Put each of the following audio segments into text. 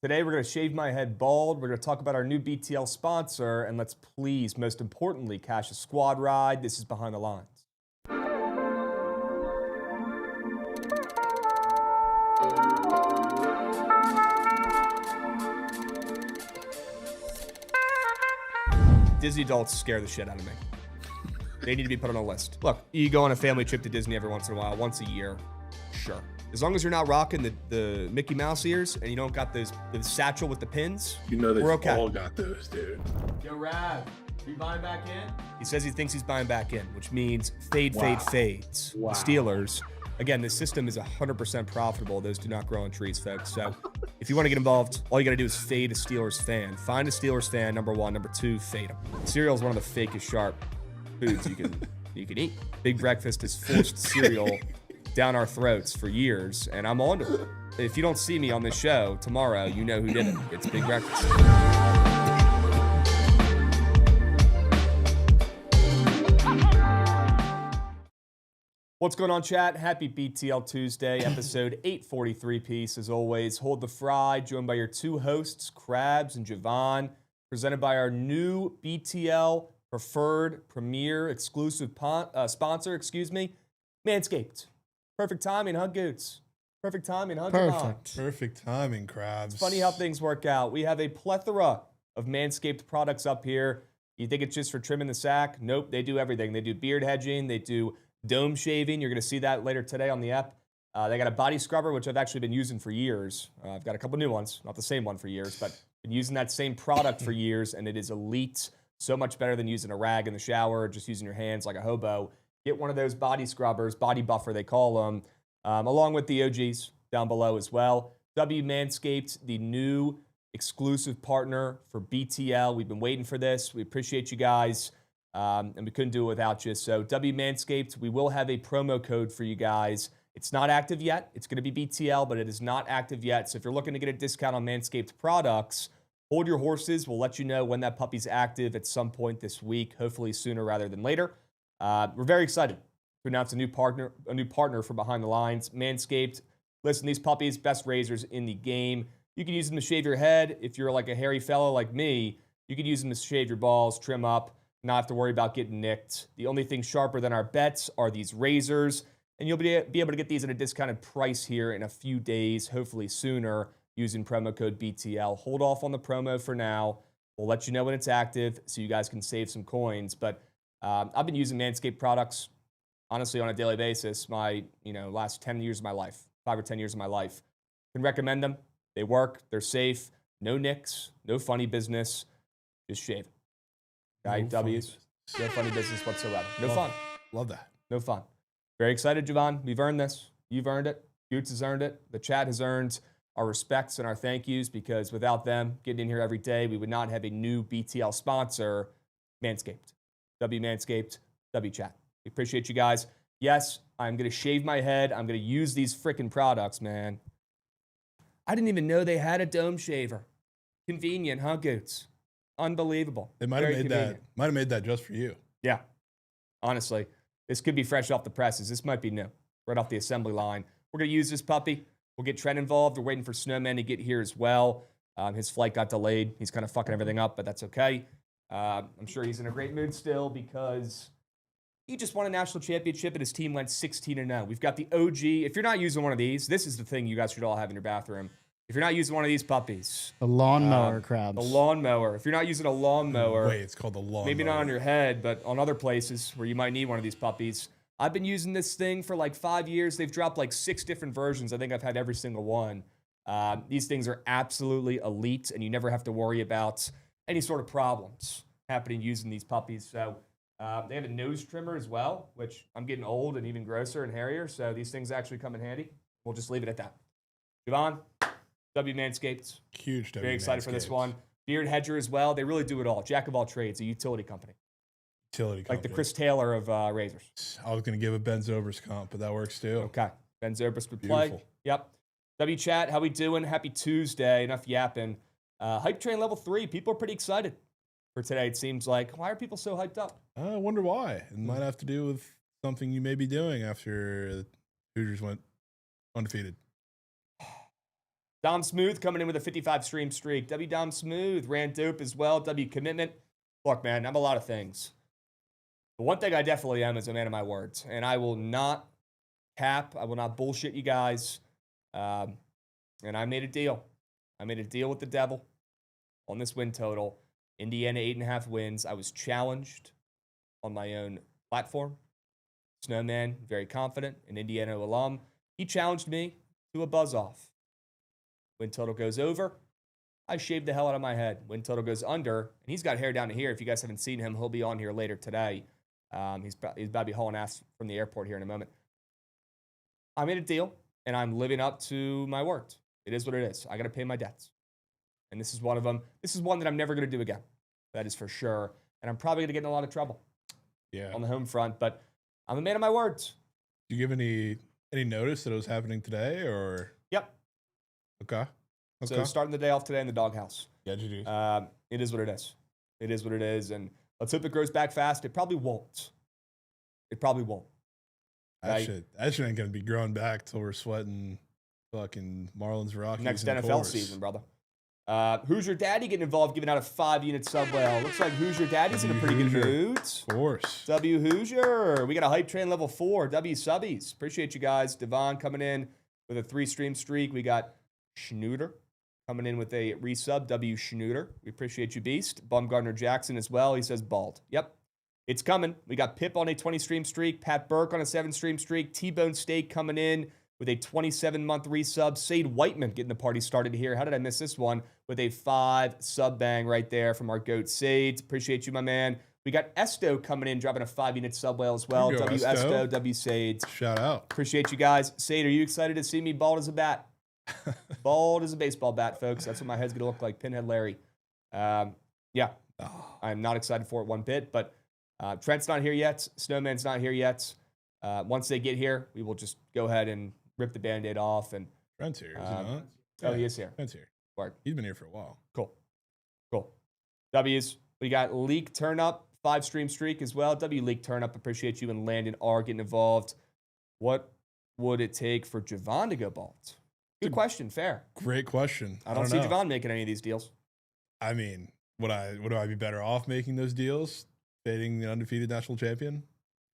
Today, we're going to shave my head bald. We're going to talk about our new BTL sponsor, and let's please, most importantly, cash a squad ride. This is Behind the Lines. Disney adults scare the shit out of me. They need to be put on a list. Look, you go on a family trip to Disney every once in a while, once a year, sure. As long as you're not rocking the Mickey Mouse ears and you don't got the satchel with the pins, you know we're okay. All got those, dude. Yo, Rav, you buying back in? He says he thinks he's buying back in, which means fades. Wow. The Steelers. Again, this system is 100% profitable. Those do not grow on trees, folks. So if you want to get involved, all you got to do is fade a Steelers fan. Find a Steelers fan, number one. Number two, fade them. Cereal is one of the fakest sharp foods you can eat. Big Breakfast has forced cereal down our throats for years, and I'm on to it. If you don't see me on this show tomorrow, you know who did it. It's Big Breakfast. What's going on, chat? Happy BTL Tuesday, episode 843 piece. As always, hold the fry, joined by your two hosts, Krabs and Jovan, presented by our new BTL preferred premier exclusive sponsor, Manscaped. Perfect timing, huh, Goots? Perfect timing, huh, Jovan? Perfect timing, Krabs. It's funny how things work out. We have a plethora of Manscaped products up here. You think it's just for trimming the sack? Nope, they do everything. They do beard hedging. They do dome shaving. You're going to see that later today on the app. They got a body scrubber, which I've actually been using for years. I've got a couple new ones, not the same one for years, but been using that same product for years, and it is elite. So much better than using a rag in the shower or just using your hands like a hobo. Get one of those body scrubbers, body buffer they call them, along with the OGs down below as well. Manscaped, the new exclusive partner for BTL. We've been waiting for this. We appreciate you guys, and we couldn't do it without you. So Manscaped, we will have a promo code for you guys. It's not active yet. It's going to be BTL, but it is not active yet. So if you're looking to get a discount on Manscaped products, hold your horses. We'll let you know when that puppy's active at some point this week, hopefully sooner rather than later. We're very excited to announce a new partner for Behind the Lines, Manscaped. Listen, these puppies, best razors in the game. You can use them to shave your head. If you're like a hairy fellow like me, you can use them to shave your balls, trim up, not have to worry about getting nicked. The only thing sharper than our bets are these razors, and you'll be able to get these at a discounted price here in a few days, hopefully sooner, using promo code BTL. Hold off on the promo for now. We'll let you know when it's active so you guys can save some coins, but I've been using Manscaped products, honestly, on a daily basis, my last 10 years of my life, 5 or 10 years of my life. Can recommend them. They work. They're safe. No nicks. No funny business. Just shave it. Okay, No W's. No funny business whatsoever. No fun. Love that. No fun. Very excited, Jovan. We've earned this. You've earned it. Goots has earned it. The chat has earned our respects and our thank yous, because without them getting in here every day, we would not have a new BTL sponsor, Manscaped. Manscaped, chat. We appreciate you guys. Yes, I'm going to shave my head. I'm going to use these freaking products, man. I didn't even know they had a dome shaver. Convenient, huh, Goots? Unbelievable. They might have made that just for you. Yeah. Honestly, this could be fresh off the presses. This might be new, right off the assembly line. We're going to use this puppy. We'll get Trent involved. We're waiting for Snowman to get here as well. His flight got delayed. He's kind of fucking everything up, but that's okay. I'm sure he's in a great mood still because he just won a national championship and his team went 16-0. We've got the OG. If you're not using one of these, this is the thing you guys should all have in your bathroom. If you're not using one of these puppies. A lawnmower, Krabs. A lawnmower. If you're not using a lawnmower. Wait, it's called a lawnmower. Maybe not on your head, but on other places where you might need one of these puppies. I've been using this thing for like 5 years. They've dropped like 6 different versions. I think I've had every single one. These things are absolutely elite, and you never have to worry about any sort of problems happening using these puppies. So they have a nose trimmer as well, which I'm getting old and even grosser and hairier. So these things actually come in handy. We'll just leave it at that. Jovan, Manscaped. Huge Very excited for this one. Beard hedger as well. They really do it all. Jack of all trades, a utility company. Like the Chris Taylor of razors. I was going to give a Ben Zobrist comp, but that works too. Okay. Ben Zobrist would play. Yep. Chat, how we doing? Happy Tuesday. Enough yapping. Hype train level 3. People are pretty excited for today, it seems like. Why are people so hyped up? I wonder why. It might have to do with something you may be doing after the Hoosiers went undefeated. Dom Smooth coming in with a 55 stream streak. W Dom Smooth ran dope as well. W Commitment. Look, man, I'm a lot of things. But one thing I definitely am is a man of my words. And I will not cap. I will not bullshit you guys. And I made a deal. I made a deal with the devil on this win total. Indiana 8.5 wins. I was challenged on my own platform. Snowman, very confident, an Indiana alum. He challenged me to a buzz off. Win total goes over. I shaved the hell out of my head. Win total goes under, and he's got hair down to here. If you guys haven't seen him, he'll be on here later today. He's about to be hauling ass from the airport here in a moment. I made a deal, and I'm living up to my word. It is what it is. I got to pay my debts. And this is one of them. This is one that I'm never going to do again. That is for sure. And I'm probably going to get in a lot of trouble on the home front, but I'm a man of my words. Did you give any notice that it was happening today, or? Yep. Okay. So starting the day off today in the doghouse. Yeah, you do. It is what it is. It is what it is, and let's hope it grows back fast. It probably won't. It probably won't. That shit ain't gonna be growing back till we're sweating fucking Marlins Rockies next NFL season, brother. Who's your daddy getting involved, giving out a 5-unit sub whale? Looks like Who's your daddy's in a pretty good mood. Of course. W Hoosier. We got a hype train level 4. W subbies. Appreciate you guys. Devon coming in with a 3-stream streak. We got Schnooter coming in with a resub. W Schnooter. We appreciate you, Beast. Baumgartner Jackson as well. He says bald. Yep. It's coming. We got Pip on a 20-stream streak. Pat Burke on a 7-stream streak. T-Bone Steak coming in with a 27-month resub. Sade Whiteman getting the party started here. How did I miss this one? With a 5 sub bang right there from our GOAT Sade. Appreciate you, my man. We got Esto coming in, dropping a 5-unit sub whale as well. W Esto, W Sade. Shout out. Appreciate you guys. Sade, are you excited to see me bald as a bat? Bald as a baseball bat, folks. That's what my head's going to look like. Pinhead Larry. Yeah. I'm not excited for it one bit, but Trent's not here yet. Snowman's not here yet. Once they get here, we will just go ahead and rip the Band-Aid off. And Trent's here, is he not? Oh, he is here. Trent's here. Word. He's been here for a while. Cool. W's. We got Leak Turn Up, 5-stream streak as well. W Leak Turn Up. Appreciate you and Landon R getting involved. What would it take for Jovan to go bald? Good question. Fair. Great question. I don't see Jovan making any of these deals. I mean, would I be better off making those deals? Fading the undefeated national champion?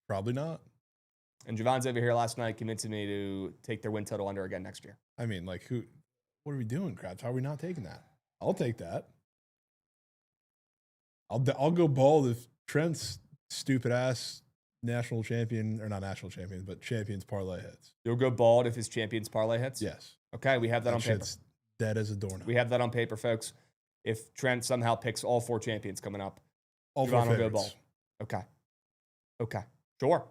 Probably not. And Jovan's over here last night convincing me to take their win total under again next year. I mean, like, what are we doing, Krabs? How are we not taking that? I'll take that. I'll go bald if Trent's stupid ass national champion, or not national champion, but champions parlay hits. You'll go bald if his champions parlay hits? Yes. Okay, we have that on paper. Shit's dead as a doornail. We have that on paper, folks. If Trent somehow picks all 4 champions coming up, all Jovan will go favorites. bald. Okay. Sure.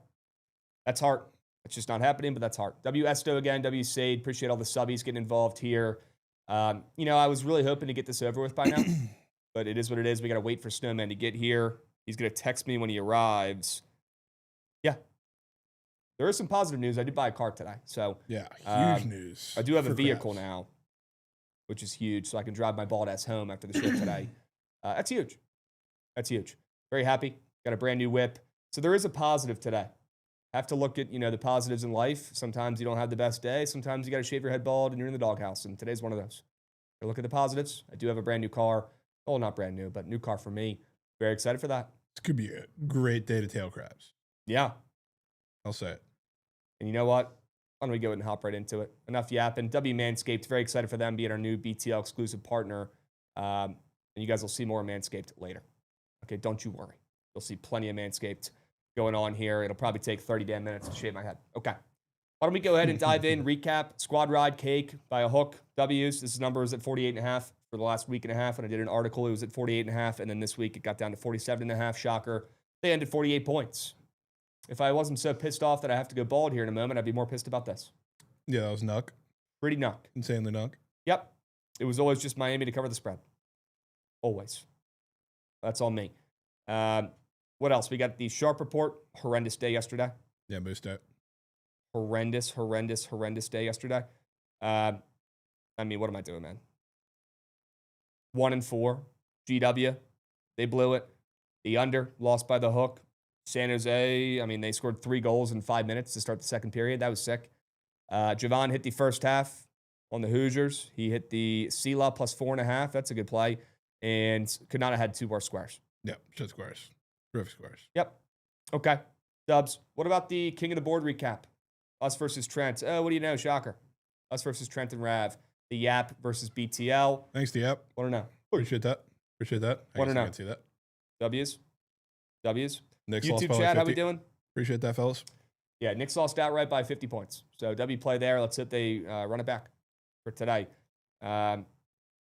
That's heart. It's just not happening, but that's heart. W Esto again, W Sade. Appreciate all the subbies getting involved here. I was really hoping to get this over with by now, but it is what it is. We got to wait for Snowman to get here. He's going to text me when he arrives. Yeah. There is some positive news. I did buy a car today. So yeah, huge news. I do have a vehicle Krabs now, which is huge. So I can drive my bald ass home after the show today. That's huge. That's huge. Very happy. Got a brand new whip. So there is a positive today. Have to look at, the positives in life. Sometimes you don't have the best day. Sometimes you got to shave your head bald and you're in the doghouse. And today's one of those. So look at the positives. I do have a brand new car. Well, not brand new, but new car for me. Very excited for that. This could be a great day to tail Krabs. Yeah. I'll say it. And you know what? Why don't we go ahead and hop right into it? Enough yapping. W Manscaped, very excited for them being our new BTL exclusive partner. And you guys will see more of Manscaped later. Okay, don't you worry. You'll see plenty of Manscaped going on here. It'll probably take 30 damn minutes to shave my head. Okay. Why don't we go ahead and dive in, recap, squad ride cake by a hook, W's. This number is at 48.5 for the last week and a half. When I did an article, it was at 48.5. And then this week it got down to 47.5. Shocker. They ended 48 points. If I wasn't so pissed off that I have to go bald here in a moment, I'd be more pissed about this. Yeah, that was nuck. Pretty nuck. Insanely nuck. Yep. It was always just Miami to cover the spread. Always. That's on me. What else? We got the Sharp report. Horrendous day yesterday. Yeah, boosted out. Horrendous day yesterday. What am I doing, man? 1-4. GW. They blew it. The under, lost by the hook. San Jose, they scored 3 goals in 5 minutes to start the second period. That was sick. Jovan hit the first half. on the Hoosiers. He hit the CLA plus 4.5. That's a good play. And could not have had two more squares. Yep, shit squares. Terrific squares. Yep. Okay. Dubs, what about the king of the board recap? Us versus Trent. Oh, what do you know? Shocker. Us versus Trent and Rav. The Yap versus BTL. Thanks to Yap. Want to know? Appreciate that. Appreciate that. Want to know? I can see that. W's. Nick's YouTube lost chat, by how we 50. doing? Appreciate that, fellas. Yeah, Nick's lost outright by 50 points. So W play there. Let's hope they run it back for today. W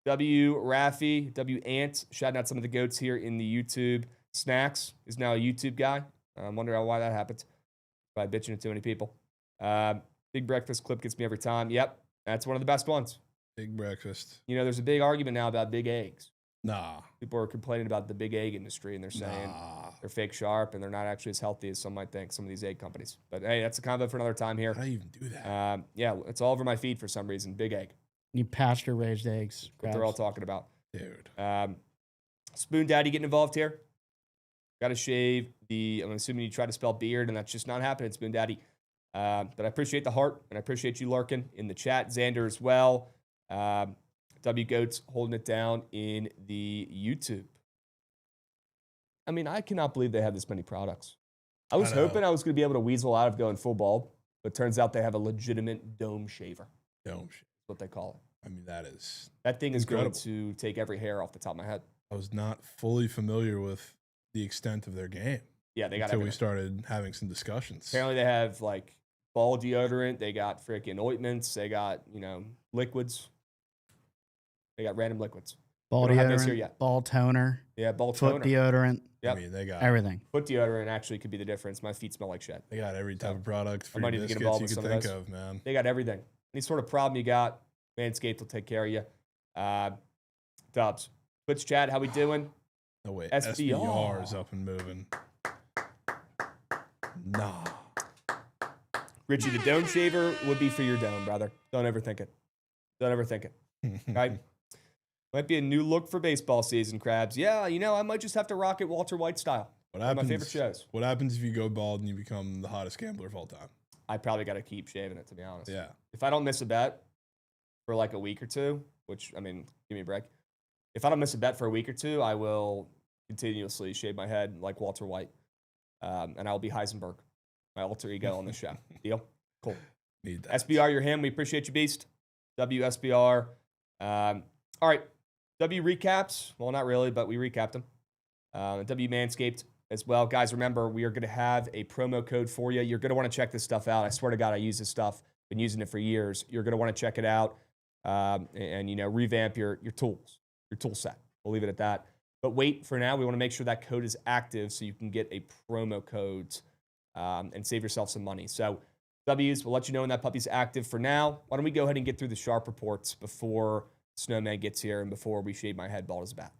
Raffy, W Ant, shouting out some of the goats here in the YouTube. Snacks is now a YouTube guy. I'm wondering why that happened. By bitching at too many people. Big breakfast clip gets me every time. Yep, that's one of the best ones. Big breakfast. You know, there's a big argument now about big eggs. Nah. People are complaining about the big egg industry, and they're saying they're fake sharp and they're not actually as healthy as some might think, some of these egg companies. But hey, that's a convo for another time here. How do you even do that? Yeah, it's all over my feed for some reason. Big egg. You pasture-raised eggs. What they're all talking about. Dude. Spoon Daddy getting involved here. Got to shave the, I'm assuming you try to spell beard, and that's just not happening, Spoon Daddy. But I appreciate the heart, and I appreciate you lurking in the chat. Xander as well. W Goats holding it down in the YouTube. I mean, I cannot believe they have this many products. I was hoping I was going to be able to weasel out of going full bulb, but turns out they have a legitimate dome shaver. Dome shaver. That's what they call it. I mean, that thing is incredible. going to take every hair off the top of my head. I was not fully familiar with the extent of their game. Yeah, they got until everything. we started having some discussions. Apparently, they have like ball deodorant. They got freaking ointments. They got liquids. They got random liquids. Ball We don't have those here deodorant, yet. ball toner, Yeah, ball foot toner. deodorant, Yep. I mean, they got everything. Foot deodorant actually could be the difference. My feet smell like shit. They got every type of product for might your need to get biscuits involved you with could some of think those. of, man. They got everything. Any sort of problem you got, Manscaped will take care of you. Dubs. Twitch chat, how we doing? No wait, SBR. SBR is up and moving. Nah. Richie, the dome shaver would be for your dome, brother. Don't ever think it. Don't ever think it. Okay? Might be a new look for baseball season, Krabs. Yeah, I might just have to rock it Walter White style. What One of happens? my favorite shows. What happens if you go bald and you become the hottest gambler of all time? I probably got to keep shaving it, to be honest. Yeah. If I don't miss a bet for like a week or two, which, I mean, give me a break. If I don't miss a bet for a week or two, I will continuously shave my head like Walter White. And I'll be Heisenberg, my alter ego on the show. Deal? Cool. Need that. SBR, you're him. We appreciate you, Beast. WSBR. All right. W recaps. Well, not really, but we recapped them. W Manscaped as well. Guys, remember, we are going to have a promo code for you. You're going to want to check this stuff out. I swear to God, I use this stuff. Been using it for years. You're going to want to check it out and revamp your tools, your tool set. We'll leave it at that. But wait, for now, we want to make sure that code is active so you can get a promo code and save yourself some money. So W's, we'll let you know when that puppy's active. For now, why don't we go ahead and get through the sharp reports before Snowman gets here and before we shave my head bald as a bat.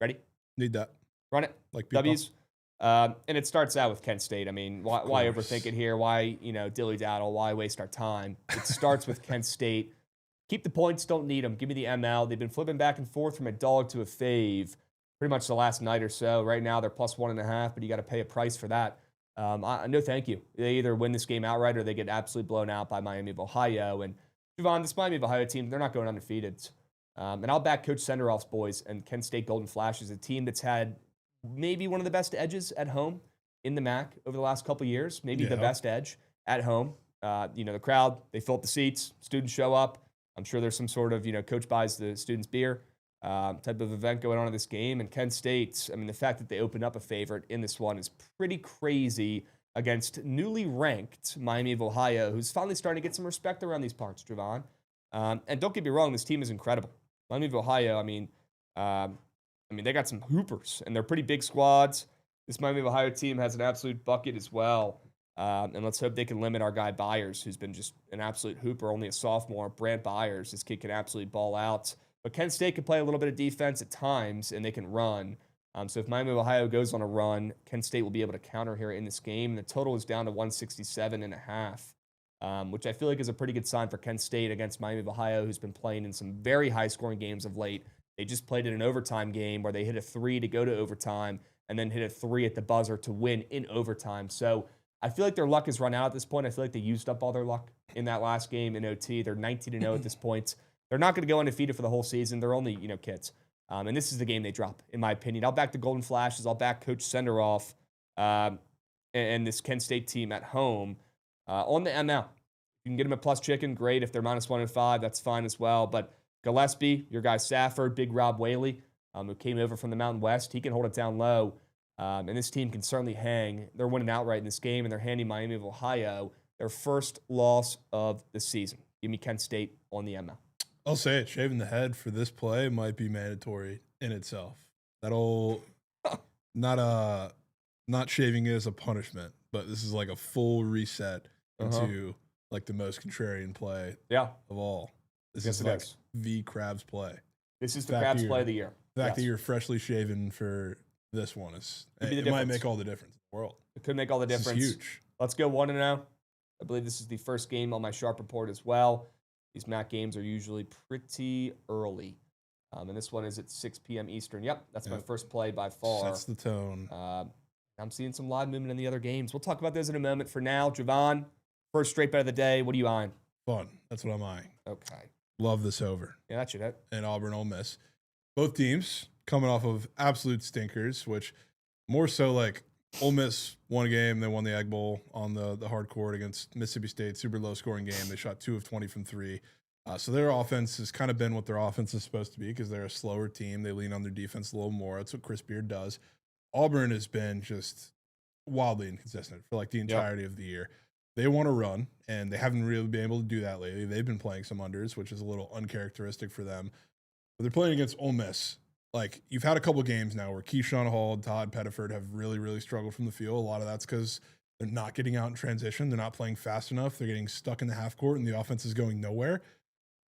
Ready? Need that. Run it. Like people. W's. And it starts out with Kent State. I mean, why course. overthink it here? Why, dilly-daddle? Why waste our time? It starts with Kent State. Keep the points, don't need them. Give me the ML. They've been flipping back and forth from a dog to a fave pretty much the last night or so. Right now, they're plus 1.5, but you got to pay a price for that. No, thank you. They either win this game outright or they get absolutely blown out by Miami of Ohio. And Jovan, this Miami of Ohio team, they're not going undefeated. And I'll back Coach Senderoff's boys and Kent State Golden Flash is a team that's had maybe one of the best edges at home in the MAC over the last couple of years. Maybe the best edge at home. The crowd, they fill up the seats. Students show up. I'm sure there's some sort of, coach buys the students beer type of event going on in this game. And Kent State, I mean, the fact that they opened up a favorite in this one is pretty crazy against newly ranked Miami of Ohio, who's finally starting to get some respect around these parts, Jovan. And don't get me wrong, this team is incredible. Miami of Ohio, I mean, they got some hoopers, and they're pretty big squads. This Miami of Ohio team has an absolute bucket as well. And let's hope they can limit our guy Byers, who's been just an absolute hooper, only a sophomore. Brant Byers, this kid can absolutely ball out. But Kent State can play a little bit of defense at times, and they can run. So if Miami of Ohio goes on a run, Kent State will be able to counter here in this game. And the total is down to 167.5, which I feel like is a pretty good sign for Kent State against Miami of Ohio, who's been playing in some very high-scoring games of late. They just played in an overtime game where they hit a 3 to go to overtime and then hit a 3 at the buzzer to win in overtime. So I feel like their luck has run out at this point. I feel like they used up all their luck in that last game in OT. They're 19-0 at this point. They're not going to go undefeated for the whole season. They're only, kids. And this is the game they drop, in my opinion. I'll back the Golden Flashes. I'll back Coach Senderoff and this Kent State team at home on the ML. You can get them a plus chicken, great. If they're -105, that's fine as well. But Gillespie, your guy Safford, Big Rob Whaley, who came over from the Mountain West, he can hold it down low. And this team can certainly hang. They're winning outright in this game, and they're handing Miami of Ohio their first loss of the season. Give me Kent State on the ML. I'll say it. Shaving the head for this play might be mandatory in itself. That'll not shaving it as a punishment, but this is like a full reset into like the most contrarian play of all. This is like the Krabs play. This is the Krabs play of the year. The fact that you're freshly shaven for this one it might make all the difference in the world. It could make all the difference. This is huge. Let's go 1-0. I believe this is the first game on my Sharp Report as well. These MAC games are usually pretty early. And this one is at 6 p.m. Eastern. Yep, that's my first play by far. Sets the tone. I'm seeing some live movement in the other games. We'll talk about those in a moment. For now, Jovan, first straight bet of the day. What are you eyeing? Fun. That's what I'm eyeing. Okay. Love this over. Yeah, that should hit. And Auburn, Ole Miss. Both teams coming off of absolute stinkers, which more so like Ole Miss won a game. They won the Egg Bowl on the hard court against Mississippi State. Super low scoring game. They shot 2 of 20 from 3. So their offense has kind of been what their offense is supposed to be because they're a slower team. They lean on their defense a little more. That's what Chris Beard does. Auburn has been just wildly inconsistent for like the entirety of the year. They want to run, and they haven't really been able to do that lately. They've been playing some unders, which is a little uncharacteristic for them. But they're playing against Ole Miss. Like, you've had a couple games now where Keyshawn Hall and Todd Pettiford have really, really struggled from the field. A lot of that's because they're not getting out in transition. They're not playing fast enough. They're getting stuck in the half court, and the offense is going nowhere.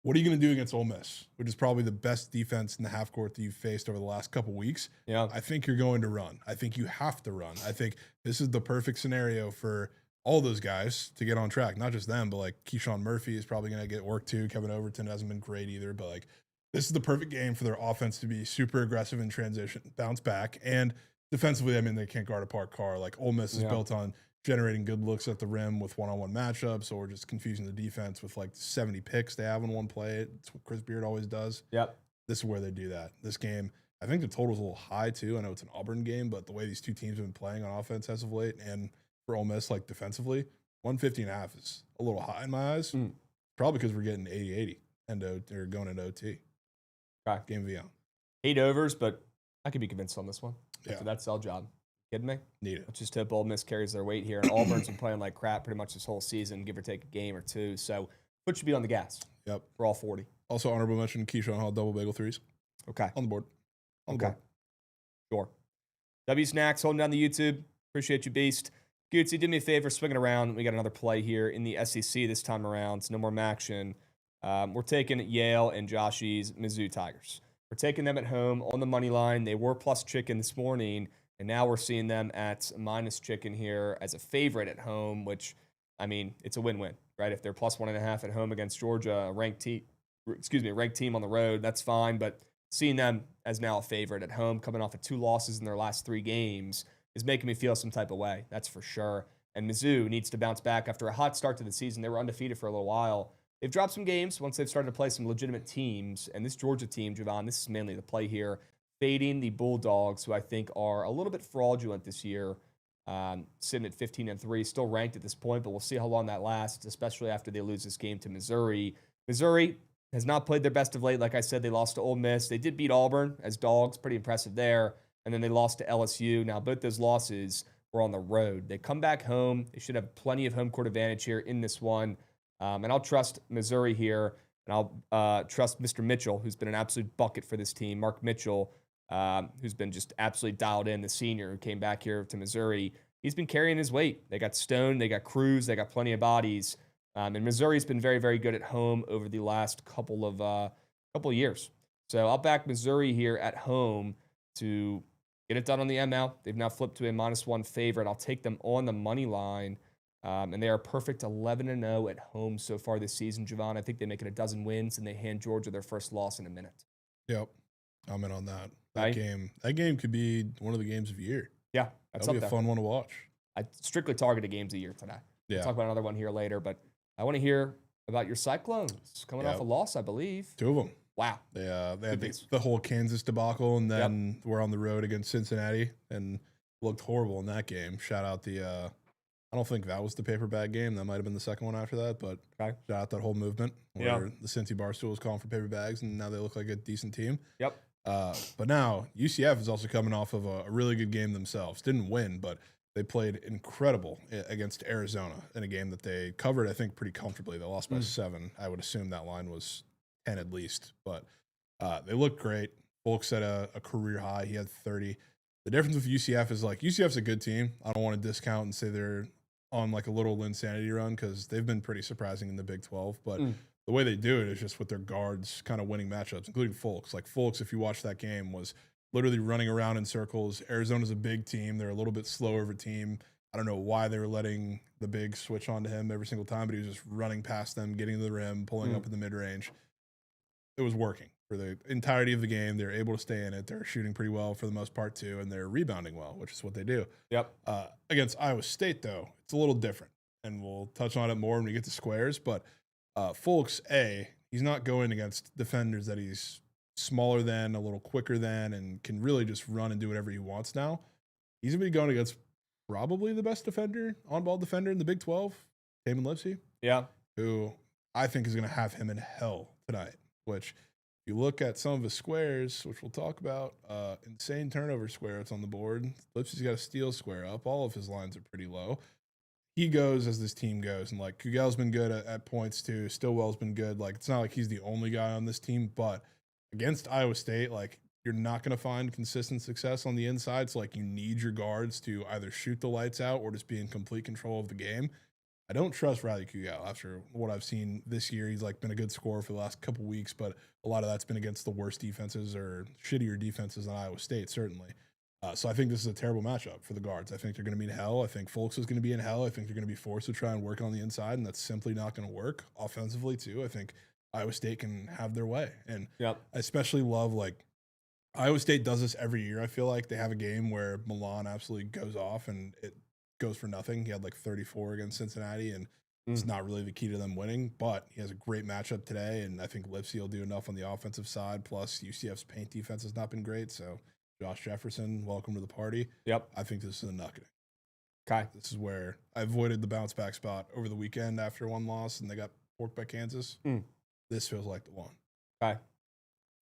What are you going to do against Ole Miss, which is probably the best defense in the half court that you've faced over the last couple weeks? Yeah. I think you're going to run. I think you have to run. I think this is the perfect scenario for all those guys to get on track. Not just them, but like Keyshawn Murphy is probably going to get work too. Kevin Overton hasn't been great either, but like this is the perfect game for their offense to be super aggressive in transition, bounce back, and defensively, I mean, they can't guard a parked car. Like Ole Miss is built on generating good looks at the rim with one-on-one matchups or just confusing the defense with like 70 picks they have in one play. It's what Chris Beard always does. Yep. This is where they do that. This game, I think the total's a little high too. I know it's an Auburn game, but the way these two teams have been playing on offense as of late and for Ole Miss, like defensively, 150.5 is a little high in my eyes. Probably because we're getting 80-80 and they're going into OT. Okay. Game beyond. 8 overs, but I could be convinced on this one. Yeah. After that sell job. Kidding me? Need it. Let's just hope Ole Miss carries their weight here. And Auburn's been playing like crap pretty much this whole season, give or take a game or two. So foot should be on the gas. Yep. For all 40. Also honorable mention, Keyshawn Hall double bagel threes. Okay. On the board. Okay. Sure. W Snacks holding down the YouTube. Appreciate you, Beast. Gootsy, do me a favor, swing it around. We got another play here in the SEC this time around. It's no more action. We're taking Yale and Joshy's Mizzou Tigers. We're taking them at home on the money line. They were plus chicken this morning, and now we're seeing them at minus chicken here as a favorite at home, which, I mean, it's a win-win, right? If they're plus 1.5 at home against Georgia, a ranked team on the road, that's fine. But seeing them as now a favorite at home, coming off of 2 losses in their last 3 games, is making me feel some type of way. That's for sure. And Mizzou needs to bounce back after a hot start to the season. They were undefeated for a little while. They've dropped some games once they've started to play some legitimate teams. And this Georgia team, Jovan, this is mainly the play here, fading the Bulldogs, who I think are a little bit fraudulent this year, sitting at 15-3, still ranked at this point, but we'll see how long that lasts, especially after they lose this game to Missouri. Missouri has not played their best of late. Like I said, they lost to Ole Miss. They did beat Auburn as dogs, pretty impressive there. And then they lost to LSU. Now, both those losses were on the road. They come back home. They should have plenty of home court advantage here in this one. And I'll trust Missouri here, and I'll trust Mr. Mitchell, who's been an absolute bucket for this team. Mark Mitchell, who's been just absolutely dialed in, the senior who came back here to Missouri. He's been carrying his weight. They got Stone, they got Cruz, they got plenty of bodies. And Missouri's been very, very good at home over the last couple of years. So I'll back Missouri here at home to get it done on the ML. They've now flipped to a -1 favorite. I'll take them on the money line. And they are perfect 11-0 at home so far this season, Jovan. I think they make it a dozen wins, and they hand Georgia their first loss in a minute. Yep. I'm in on that. That game could be one of the games of the year. Yeah. That's That'll be a fun one to watch. I strictly targeted games a year today. Yeah. We'll talk about another one here later, but I want to hear about your Cyclones coming off a loss, I believe. 2 of them. Wow. They had the whole Kansas debacle, and then we're on the road against Cincinnati and looked horrible in that game. Shout out I don't think that was the paper bag game. That might have been the second one after that, but shout out that whole movement where the Cincy Barstool was calling for paper bags, and now they look like a decent team. Yep. But now UCF is also coming off of a really good game themselves. Didn't win, but they played incredible against Arizona in a game that they covered, I think, pretty comfortably. They lost by 7. I would assume that line was 10 at least, but they looked great. Folks set a career high. He had 30. The difference with UCF is UCF's a good team. I don't want to discount and say they're on a little insanity run because they've been pretty surprising in the Big 12, but the way they do it is just with their guards kind of winning matchups, including Folks. Folks, if you watch that game, was literally running around in circles. Arizona's a big team. They're a little bit slower of a team. I don't know why they were letting the big switch onto him every single time, but he was just running past them, getting to the rim, pulling up in the mid-range. It was working for the entirety of the game. They're able to stay in it. They're shooting pretty well for the most part, too, and they're rebounding well, which is what they do. Yep. Against Iowa State, though, it's a little different, and we'll touch on it more when we get to squares, but Folks, he's not going against defenders that he's smaller than, a little quicker than, and can really just run and do whatever he wants now. He's going to be going against probably the best defender, on-ball defender in the Big 12, Taman Lipsey. Yeah. Who I think is going to have him in hell tonight, which if you look at some of his squares, which we'll talk about, insane turnover square that's on the board. Lipsey's got a steal square up. All of his lines are pretty low. He goes as this team goes, and Kugel's been good at points too. Stillwell's been good. It's not like he's the only guy on this team, but against Iowa State, you're not going to find consistent success on the inside. So you need your guards to either shoot the lights out or just be in complete control of the game. I don't trust Riley Kugel after what I've seen this year. He's been a good scorer for the last couple weeks, but a lot of that's been against the worst defenses or shittier defenses than Iowa State, certainly. So I think this is a terrible matchup for the guards. I think they're going to be in hell. I think Folks is going to be in hell. I think they're going to be forced to try and work on the inside, and that's simply not going to work. Offensively, too, I think Iowa State can have their way. And I especially love, Iowa State does this every year. I feel like they have a game where Milan absolutely goes off, and it goes for nothing. He had 34 against Cincinnati, and it's not really the key to them winning, but he has a great matchup today, and I think Lipsey will do enough on the offensive side, plus UCF's paint defense has not been great, so Josh Jefferson, welcome to the party. Yep. I think this is a nugget. Okay. This is where I avoided the bounce back spot over the weekend after one loss and they got porked by Kansas. This feels like the one. Okay.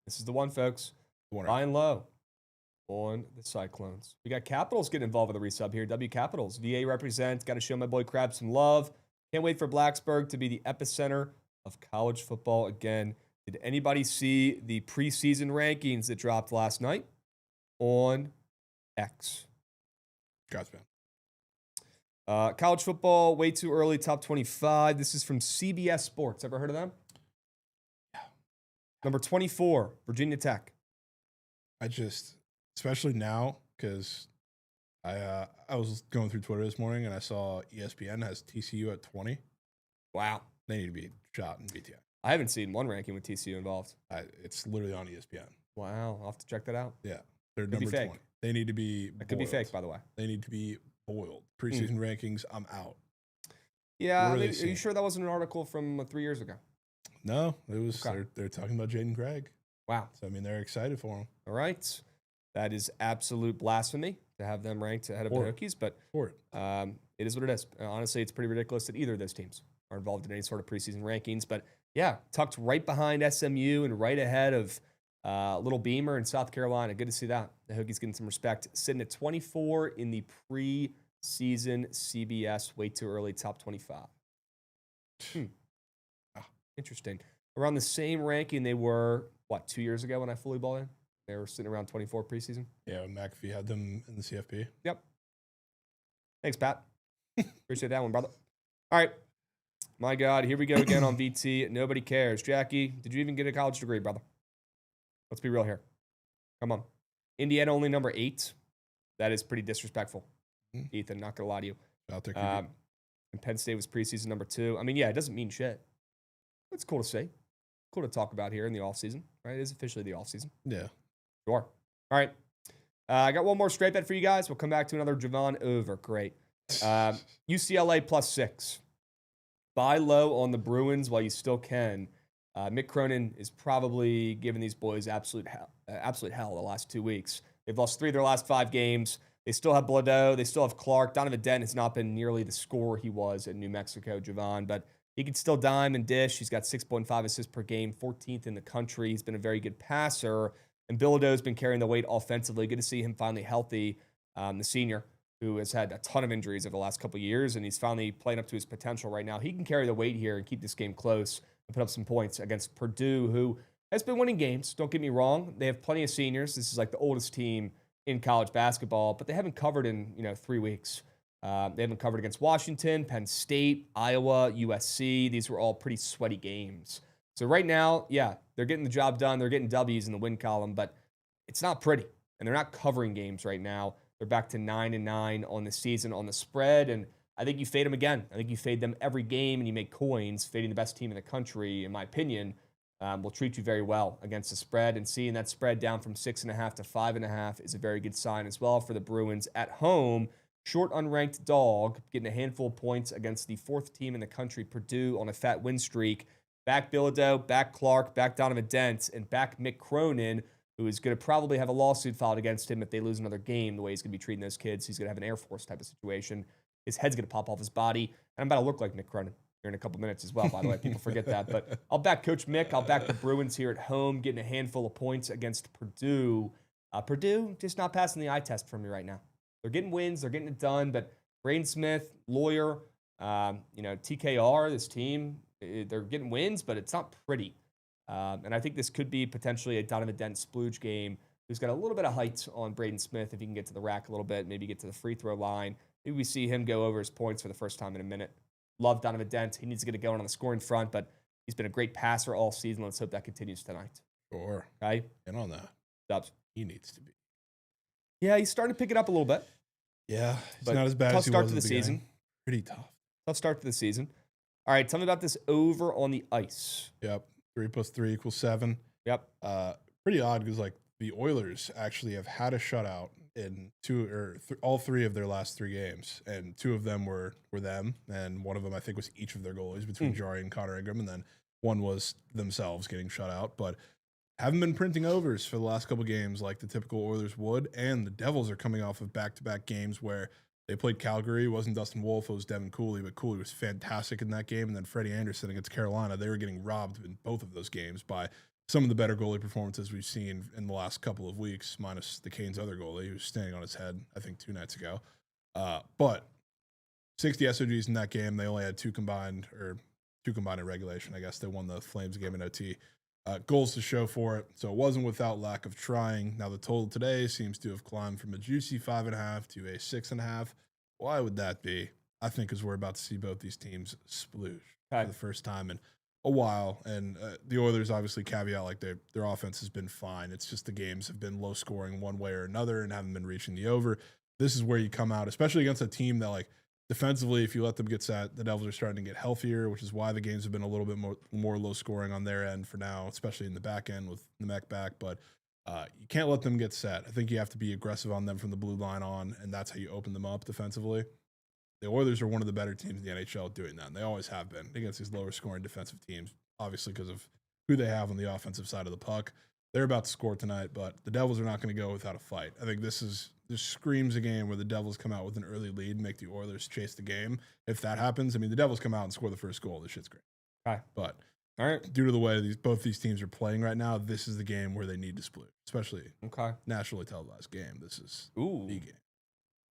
This is the one, folks. Lying low on the Cyclones. We got Capitals getting involved with the resub here. W Capitals. VA represent. Got to show my boy Krabs some love. Can't wait for Blacksburg to be the epicenter of college football again. Did anybody see the preseason rankings that dropped last night on X? Gotcha. College football, way too early, top 25. This is from CBS Sports. Ever heard of them? Yeah. Number 24, Virginia Tech. Especially now, because I was going through Twitter this morning and I saw ESPN has TCU at 20. Wow. They need to be shot in BTN. I haven't seen one ranking with TCU involved. It's literally on ESPN. Wow. I'll have to check that out. Yeah. They're number 20. They need to be It could be fake, by the way. They need to be boiled. Preseason rankings, I'm out. Yeah. Are you sure that wasn't an article from 3 years ago? No, it was. Okay. They're talking about Jaden Craig. Wow. So, they're excited for him. All right. That is absolute blasphemy to have them ranked ahead of the Hokies, but it is what it is. Honestly, it's pretty ridiculous that either of those teams are involved in any sort of preseason rankings. But, yeah, tucked right behind SMU and right ahead of Little Beamer in South Carolina. Good to see that. The Hokies getting some respect. Sitting at 24 in the preseason CBS. Way too early, top 25. Interesting. Around the same ranking they were, 2 years ago when I fully balled in? They were sitting around 24 preseason. Yeah, when McAfee had them in the CFB. Yep. Thanks, Pat. Appreciate that one, brother. All right. My God, here we go again on VT. Nobody cares. Jackie, did you even get a college degree, brother? Let's be real here. Come on. Indiana only number 8. That is pretty disrespectful. Ethan, not going to lie to you. Out there. And Penn State was preseason number 2. It doesn't mean shit. It's cool to say. Cool to talk about here in the offseason, right? It is officially the offseason. Yeah. Sure. All right. I got one more straight bet for you guys. We'll come back to another Jovan over. Great. UCLA +6. Buy low on the Bruins while you still can. Mick Cronin is probably giving these boys absolute hell the last 2 weeks. They've lost 3 of their last 5 games. They still have Bladeau. They still have Clark. Donovan Dent has not been nearly the scorer he was at New Mexico, Jovan, but he can still dime and dish. He's got 6.5 assists per game, 14th in the country. He's been a very good passer, and Bilodeau's been carrying the weight offensively. Good to see him finally healthy, the senior, who has had a ton of injuries over the last couple of years, and he's finally playing up to his potential right now. He can carry the weight here and keep this game close and put up some points against Purdue, who has been winning games. Don't get me wrong. They have plenty of seniors. This is like the oldest team in college basketball, but they haven't covered in 3 weeks. They haven't covered against Washington, Penn State, Iowa, USC. These were all pretty sweaty games. So right now, yeah, they're getting the job done. They're getting W's in the win column, but it's not pretty, and they're not covering games right now. They're back to 9-9 on the season on the spread, and I think you fade them again. I think you fade them every game, and you make coins. Fading the best team in the country, in my opinion, will treat you very well against the spread, and seeing that spread down from 6.5 to 5.5 is a very good sign as well for the Bruins at home. Short unranked dog, getting a handful of points against the 4th team in the country, Purdue, on a fat win streak. Back Bilodeau, back Clark, back Donovan Dent, and back Mick Cronin, who is going to probably have a lawsuit filed against him if they lose another game, the way he's going to be treating those kids. He's going to have an Air Force type of situation. His head's going to pop off his body, and I'm about to look like Mick Cronin here in a couple minutes as well, by the way. People forget that. But I'll back Coach Mick. I'll back the Bruins here at home, getting a handful of points against Purdue. Purdue just not passing the eye test for me right now. They're getting wins. They're getting it done. But Braden Smith, Lawyer, TKR, this team, they're getting wins, but it's not pretty. And I think this could be potentially a Donovan Dent splooge game who's got a little bit of height on Braden Smith if he can get to the rack a little bit, maybe get to the free throw line. Maybe we see him go over his points for the first time in a minute. Love Donovan Dent. He needs to get it going on the scoring front, but he's been a great passer all season. Let's hope that continues tonight. Sure. Okay? And on that, Dubs. he needs to be. Yeah, he's starting to pick it up a little bit. Yeah, it's But not as bad tough as he start was to at the beginning. season. Pretty tough. Tough start to the season. All right, tell me about this over on the ice. Yep. 3 + 3 = 7. Yep. Pretty odd because like the Oilers actually have had a shutout in all 3 of their last 3 games, and 2 of them were them, and one of them I think was each of their goalies between Jari and Connor Ingram, and then one was themselves getting shut out. But haven't been printing overs for the last couple games like the typical Oilers would, and the Devils are coming off of back-to-back games where they played Calgary. It wasn't Dustin Wolf, it was Devin Cooley, but Cooley was fantastic in that game, and then Freddie Anderson against Carolina. They were getting robbed in both of those games by some of the better goalie performances we've seen in the last couple of weeks, minus the Canes' other goalie, who was standing on his head, I think, 2 nights ago. But 60 SOGs in that game. They only had 2 combined in regulation. I guess they won the Flames game in OT. Goals to show for it, so it wasn't without lack of trying. Now the total today seems to have climbed from a juicy 5.5 to a 6.5. Why would that be? I think because we're about to see both these teams splooge for the first time in a while, and the Oilers obviously caveat like their offense has been fine. It's just the games have been low scoring one way or another and haven't been reaching the over. This is where you come out, especially against a team that like defensively, if you let them get set, the Devils are starting to get healthier, which is why the games have been a little bit more low scoring on their end for now, especially in the back end with Nemec back. But you can't let them get set. I think you have to be aggressive on them from the blue line on, and that's how you open them up defensively. The Oilers are one of the better teams in the NHL doing that, and they always have been against these lower scoring defensive teams, obviously because of who they have on the offensive side of the puck. They're about to score tonight, but the Devils are not going to go without a fight. I think this screams a game where the Devils come out with an early lead and make the Oilers chase the game. If that happens, I mean, the Devils come out and score the first goal. This shit's great. Okay. But all right, due to the way both these teams are playing right now, this is the game where they need to split, especially nationally televised game. This is the game.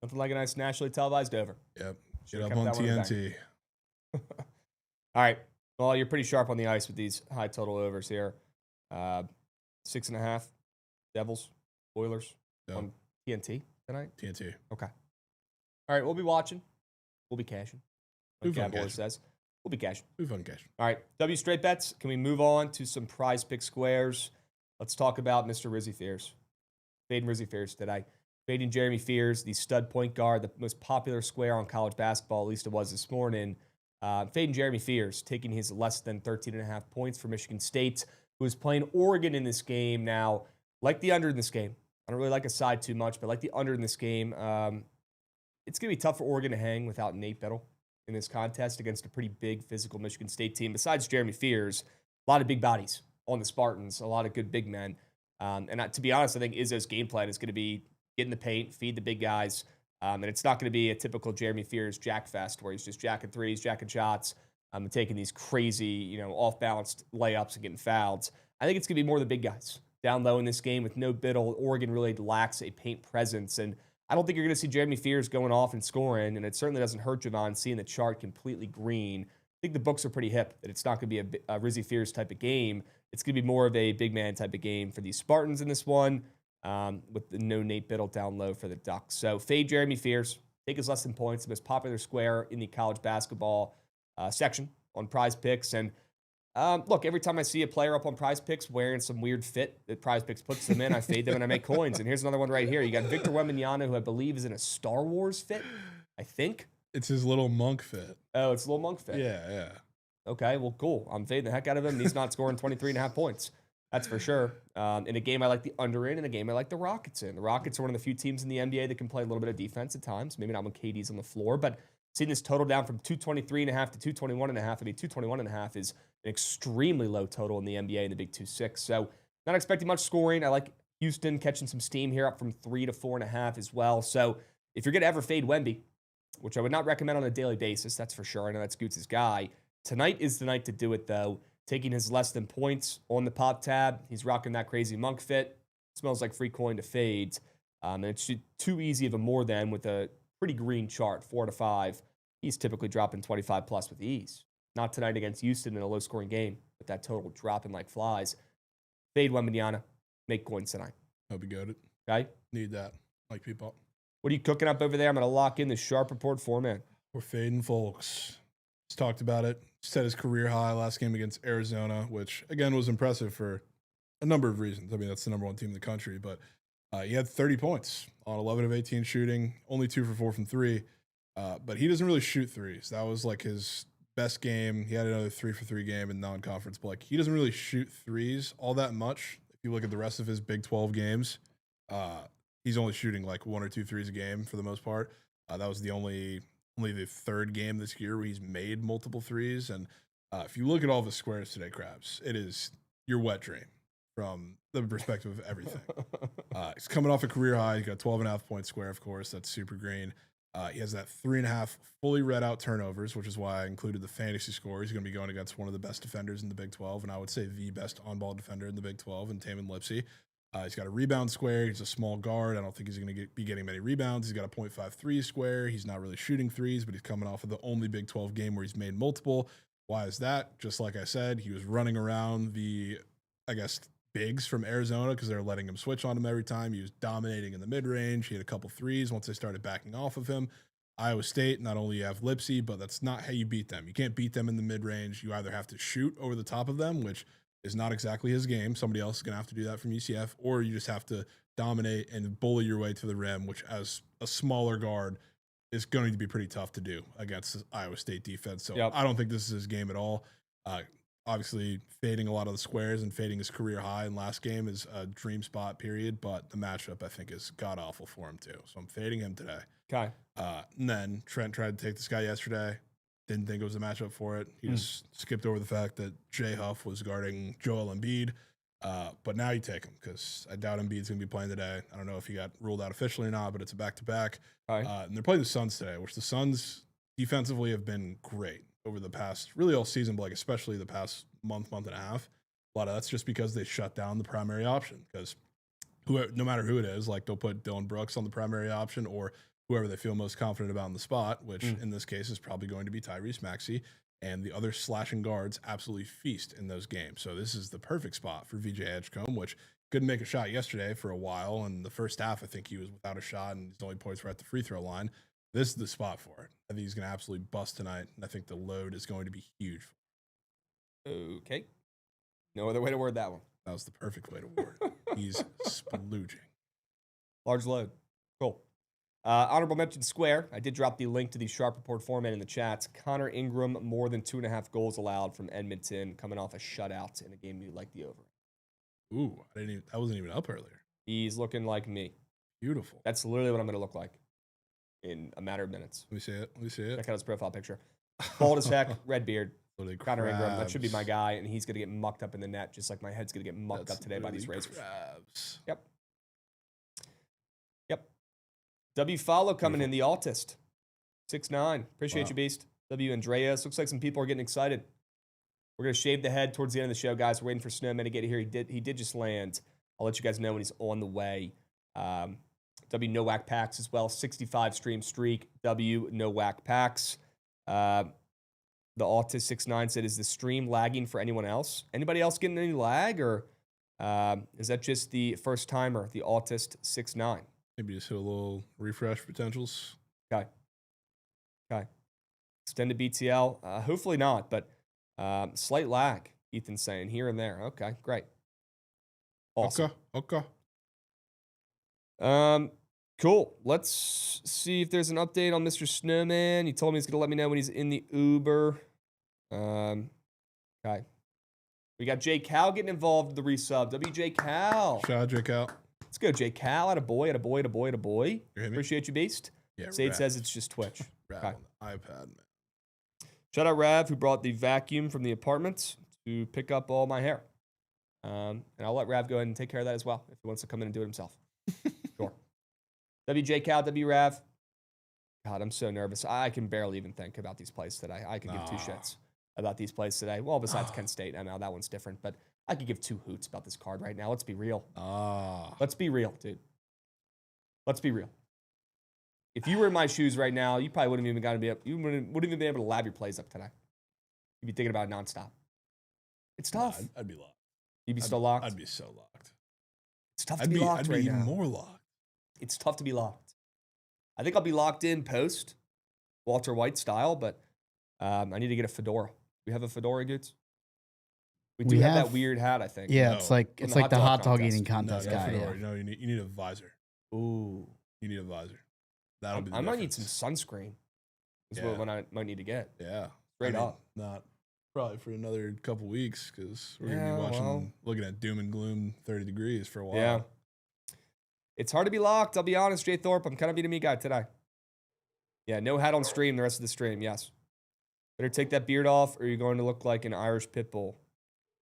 Nothing like a nice nationally televised over. Yep. Get up on TNT. All right. Well, you're pretty sharp on the ice with these high total overs here. 6.5. Devils, Oilers on TNT tonight. TNT. Okay. All right. We'll be watching. We'll be cashing. Like Cowboys says. We'll be cashing. We'll be fun cashing. All right. W straight bets. Can we move on to some prize pick squares? Let's talk about Mr. Rizzy Fears. Fading Rizzy Fears today. Fading Jeremy Fears, the stud point guard, the most popular square on college basketball, at least it was this morning. Fading Jeremy Fears, taking his less than 13.5 points for Michigan State, who is playing Oregon in this game. Now, like the under in this game, I don't really like a side too much, but like the under in this game, it's going to be tough for Oregon to hang without Nate Biddle in this contest against a pretty big physical Michigan State team. Besides Jeremy Fears, a lot of big bodies on the Spartans, a lot of good big men. To be honest, I think Izzo's game plan is going to be get in the paint, feed the big guys. And it's not going to be a typical Jeremy Fears jack fest where he's just jacking threes, jacking shots, and taking these crazy, off-balanced layups and getting fouled. I think it's going to be more the big guys down low in this game with no Biddle. Oregon really lacks a paint presence. And I don't think you're going to see Jeremy Fears going off and scoring. And it certainly doesn't hurt Jovan seeing the chart completely green. I think the books are pretty hip that it's not going to be a Rizzy Fears type of game. It's going to be more of a big man type of game for these Spartans in this one, with the no Nate Biddle down low for the Ducks. So fade Jeremy Fears. Take his less than points, the most popular square in the college basketball section on Prize Picks. And look, every time I see a player up on Prize Picks wearing some weird fit that Prize Picks puts them in, I fade them and I make coins. And here's another one right here. You got Victor Wembanyama, who I believe is in a Star Wars fit, I think. It's his little monk fit. Oh, it's a little monk fit. Yeah. Okay, well, cool. I'm fading the heck out of him. He's not scoring 23.5 points. That's for sure. In a game I like the under in a game I like the Rockets in. The Rockets are one of the few teams in the NBA that can play a little bit of defense at times. Maybe not when KD's on the floor, but seeing this total down from 223.5 to 221.5. I mean, 221.5 is an extremely low total in the NBA in the Big 2-6. So not expecting much scoring. I like Houston catching some steam here up from 3 to 4.5 as well. So if you're going to ever fade Wemby, which I would not recommend on a daily basis, that's for sure. I know that's Goots' guy. Tonight is the night to do it, though. Taking his less than points on the pop tab. He's rocking that crazy monk fit. Smells like free coin to fade. And it's too easy of a more than with a pretty green chart, 4 to 5. He's typically dropping 25 plus with ease. Not tonight against Houston in a low scoring game, with that total dropping like flies. Fade Wembanyama. Make coins tonight. Hope you got it. Okay? Need that. Like people. What are you cooking up over there? I'm going to lock in the Sharp Report format. We're fading folks. Just talked about it. Set his career high last game against Arizona, which, again, was impressive for a number of reasons. I mean, that's the number one team in the country, but he had 30 points on 11 of 18 shooting, only 2 for 4 from 3. But he doesn't really shoot threes. That was like his best game. He had another 3 for 3 game in non-conference, but like he doesn't really shoot threes all that much. If you look at the rest of his Big 12 games, he's only shooting like 1 or 2 threes a game for the most part. That was the only the third game this year where he's made multiple threes. And if you look at all the squares today, Krabs, it is your wet dream from the perspective of everything. He's coming off a career high. He got a 12.5 point square, of course. That's super green. He has that 3.5 fully read out turnovers, which is why I included the fantasy score. He's going to be going against one of the best defenders in the Big 12, and I would say the best on-ball defender in the Big 12, in Tamin Lipsey. He's got a rebound square. He's a small guard. I don't think he's going to be getting many rebounds. He's got a 0.53 square. He's not really shooting threes, but he's coming off of the only Big 12 game where he's made multiple. Why is that? Just like I said, he was running around the, bigs from Arizona because they're letting him switch on him every time. He was dominating in the mid-range. He had a couple threes once they started backing off of him. Iowa State, not only you have Lipsey, but that's not how you beat them. You can't beat them in the mid-range. You either have to shoot over the top of them, which is not exactly his game. Somebody else is going to have to do that from UCF, or you just have to dominate and bully your way to the rim, which as a smaller guard is going to be pretty tough to do against the Iowa State defense. So I don't think this is his game at all. Obviously, fading a lot of the squares and fading his career high in last game is a dream spot, period. But the matchup, I think, is god-awful for him, too. So I'm fading him today. Okay. And then Trent tried to take this guy yesterday. Didn't think it was a matchup for it. He just skipped over the fact that Jay Huff was guarding Joel Embiid. But now you take him because I doubt Embiid's going to be playing today. I don't know if he got ruled out officially or not, but it's a back-to-back. Okay. And they're playing the Suns today, which the Suns defensively have been great over the past, really all season, but like especially the past month and a half. A lot of that's just because they shut down the primary option because no matter who it is, like they'll put Dylan Brooks on the primary option or whoever they feel most confident about in the spot, which in this case is probably going to be Tyrese Maxey, and the other slashing guards absolutely feast in those games. So this is the perfect spot for VJ Edgecombe, which couldn't make a shot yesterday for a while. And the first half, I think he was without a shot, and his only points were at the free throw line. This is the spot for it. I think he's going to absolutely bust tonight, and I think the load is going to be huge. Okay. No other way to word that one. That was the perfect way to word it. He's splooging. Large load. Cool. Honorable mention square. I did drop the link to the Sharp Report format in the chats. Connor Ingram, more than 2.5 goals allowed from Edmonton, coming off a shutout in a game you like the over. Ooh, that wasn't even up earlier. He's looking like me. Beautiful. That's literally what I'm going to look like. in a matter of minutes. Let me see it. Let me see it. Check out his profile picture. Bald as heck, red beard. Literally Connor Ingram. That should be my Krabs. guy, and he's going to get mucked up in the net, just like my head's going to get mucked up today by these literally Razors. Krabs. Yep. W follow coming in, the Autist. 6'9". Appreciate Wow. you, Beast. W Andreas. Looks like some people are getting excited. We're going to shave the head towards the end of the show, guys. We're waiting for Snowman to get here. He did just land. I'll let you guys know when he's on the way. W No Whack Packs as well. 65 stream streak. W No Whack Packs. The Autist 6'9" said, is the stream lagging for anyone else? Anybody else getting any lag, or is that just the first timer, the Autist 6'9"? Maybe just hit a little refresh potentials. Okay. Extended BTL. Hopefully not, but slight lag, Ethan's saying, here and there. Okay, great. Awesome. Okay. Cool. Let's see if there's an update on Mr. Snowman. He told me he's going to let me know when he's in the Uber. Okay. We got J. Cal getting involved in the resub. WJ Cal. Shout out, Jake out. Let's go, J. Cal. Attaboy. You hear me? Appreciate you, Beast. Yeah, Sade Rav. says it's just Twitch. Rav Okay. on the iPad, man. Shout out Rav, who brought the vacuum from the apartment to pick up all my hair. And I'll let Rav go ahead and take care of that as well if he wants to come in and do it himself. Sure. WJ Cal, W Rav. God, I'm so nervous. I can barely even think about these plays today. I could give two shits about these plays today. Well, besides Kent State. I know that one's different, but I could give two hoots about this card right now. Let's be real. Let's be real, dude. Let's be real. If you were in my shoes right now, you probably wouldn't even you wouldn't even be able to lab your plays up today. You'd be thinking about it nonstop. It's tough. I'd be locked. You'd be still locked. I'd be so locked. It's tough to be locked I'd right be even now. more locked. It's tough to be locked. I think I'll be locked in post Walter White style, but I need to get a fedora. We have a fedora, Goots? We do We have that have- weird hat, I think. Yeah, No. it's like From it's the like the hot hot dog dog eating contest. No, contest guy. fedora. Yeah. No, you need a visor. Ooh. You need a visor. That'll be the I might need some difference. sunscreen. Is Yeah. what I might need to get. Yeah. Straight I mean, up. Not probably for another couple weeks because we're Yeah, gonna be watching, well. looking at doom and gloom 30 degrees for a while. Yeah. It's hard to be locked. I'll be honest, Jay Thorpe. I'm kind of being a me guy today. Yeah, no hat on stream the rest of the stream. Yes. Better take that beard off or you're going to look like an Irish pit bull.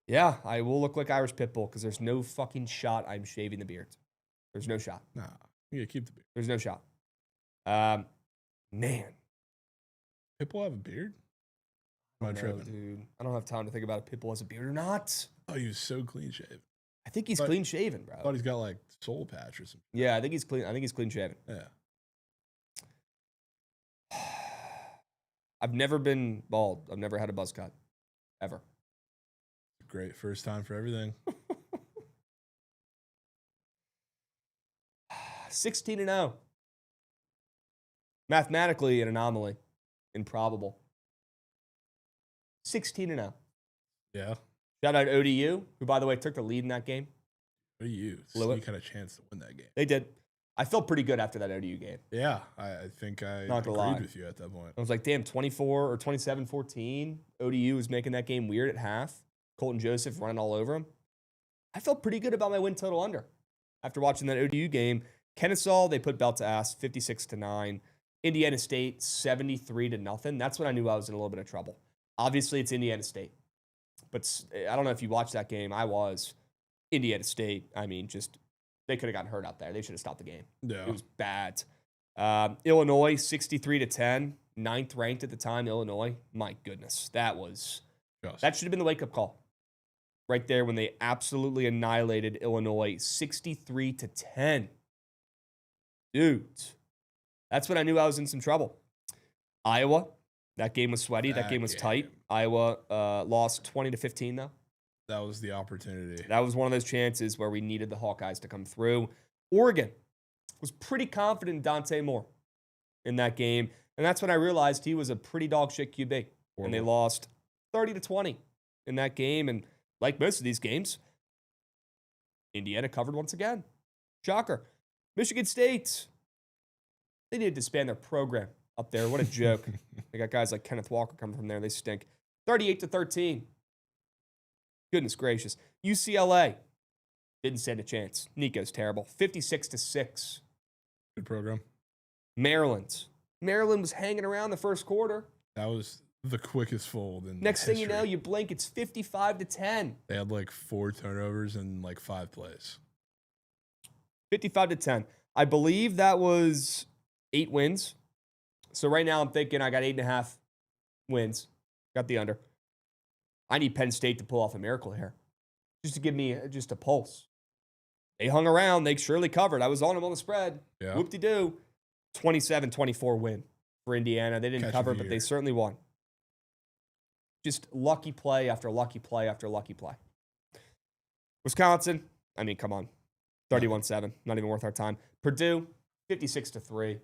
Yeah, I will look like Irish pit bull because there's no fucking shot I'm shaving the beard. There's no shot. Nah, you gotta keep the beard. There's no shot. Man. Pitbull have a beard? Am I No, tripping? dude. I don't have time to think about if Pitbull has a beard or not. Oh, he was so clean shaven. I think he's But- clean shaven, I thought bro. he's got like soul patch or something. Yeah, I think he's clean. I think he's clean shaven. Yeah. I've never been bald. I've never had a buzz cut. Ever. Great first time for everything. 16-0. Mathematically an anomaly. Improbable. 16-0. Yeah. Shout out ODU, who, by the way, took the lead in that game. What do you? Blew You it. kind of chance to win that game. They did. I felt pretty good after that ODU game. Yeah, I think I Not gonna agreed lie. with you at that point. I was like, damn, 24 or 27-14. ODU was making that game weird at half. Colton Joseph running all over him. I felt pretty good about my win total under. After watching that ODU game, Kennesaw, they put belt to ass 56-9. Indiana State 73-0. That's when I knew I was in a little bit of trouble. Obviously, it's Indiana State. But I don't know if you watched that game. I was. Indiana State, I mean, just they could have gotten hurt out there. They should have stopped the game. Yeah. It was bad. Illinois 63-10, 9th ranked at the time. Illinois, my goodness, that should have been the wake up call, right there when they absolutely annihilated Illinois 63-10. Dude, that's when I knew I was in some trouble. Iowa, that game was sweaty. That game was tight. Iowa lost 20-15 though. That was the opportunity. That was one of those chances where we needed the Hawkeyes to come through. Oregon was pretty confident in Dante Moore in that game. And that's when I realized he was a pretty dog shit QB. And they lost 30-20 in that game. And like most of these games, Indiana covered once again. Shocker. Michigan State, they needed to expand their program up there. What a joke. They got guys like Kenneth Walker coming from there. They stink. 38-13. Goodness gracious. UCLA didn't stand a chance. Nico's terrible. 56-6. Good program. Maryland. Maryland was hanging around the first quarter. That was the quickest fold in Next thing you history. know, you blink, it's 55-10. They had like 4 turnovers in like 5 plays. 55-10. I believe that was 8 wins. So right now I'm thinking I got 8.5 wins. Got the under. I need Penn State to pull off a miracle here. Just to give me just a pulse. They hung around. They surely covered. I was on them on the spread. Yeah. Whoop-de-doo. 27-24 win for Indiana. They didn't Catch of cover, the but they year. certainly won. Just lucky play after lucky play after lucky play. Wisconsin, I mean, come on. 31-7. Not even worth our time. Purdue, 56-3.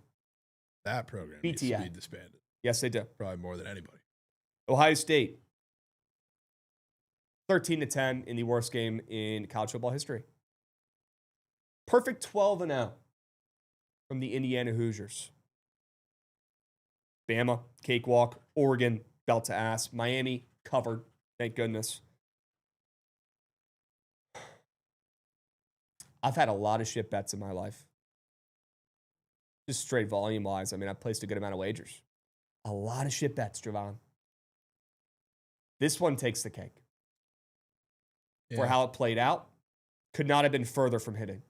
That program needs to BTA. be disbanded. Yes, they do. Probably more than anybody. Ohio State, 13-10 in the worst game in college football history. Perfect 12-0 from the Indiana Hoosiers. Bama, cakewalk. Oregon, belt to ass. Miami, covered. Thank goodness. I've had a lot of shit bets in my life. Just straight volume-wise. I mean, I've placed a good amount of wagers. A lot of shit bets, Jovan. This one takes the cake. For how it played out, could not have been further from hitting.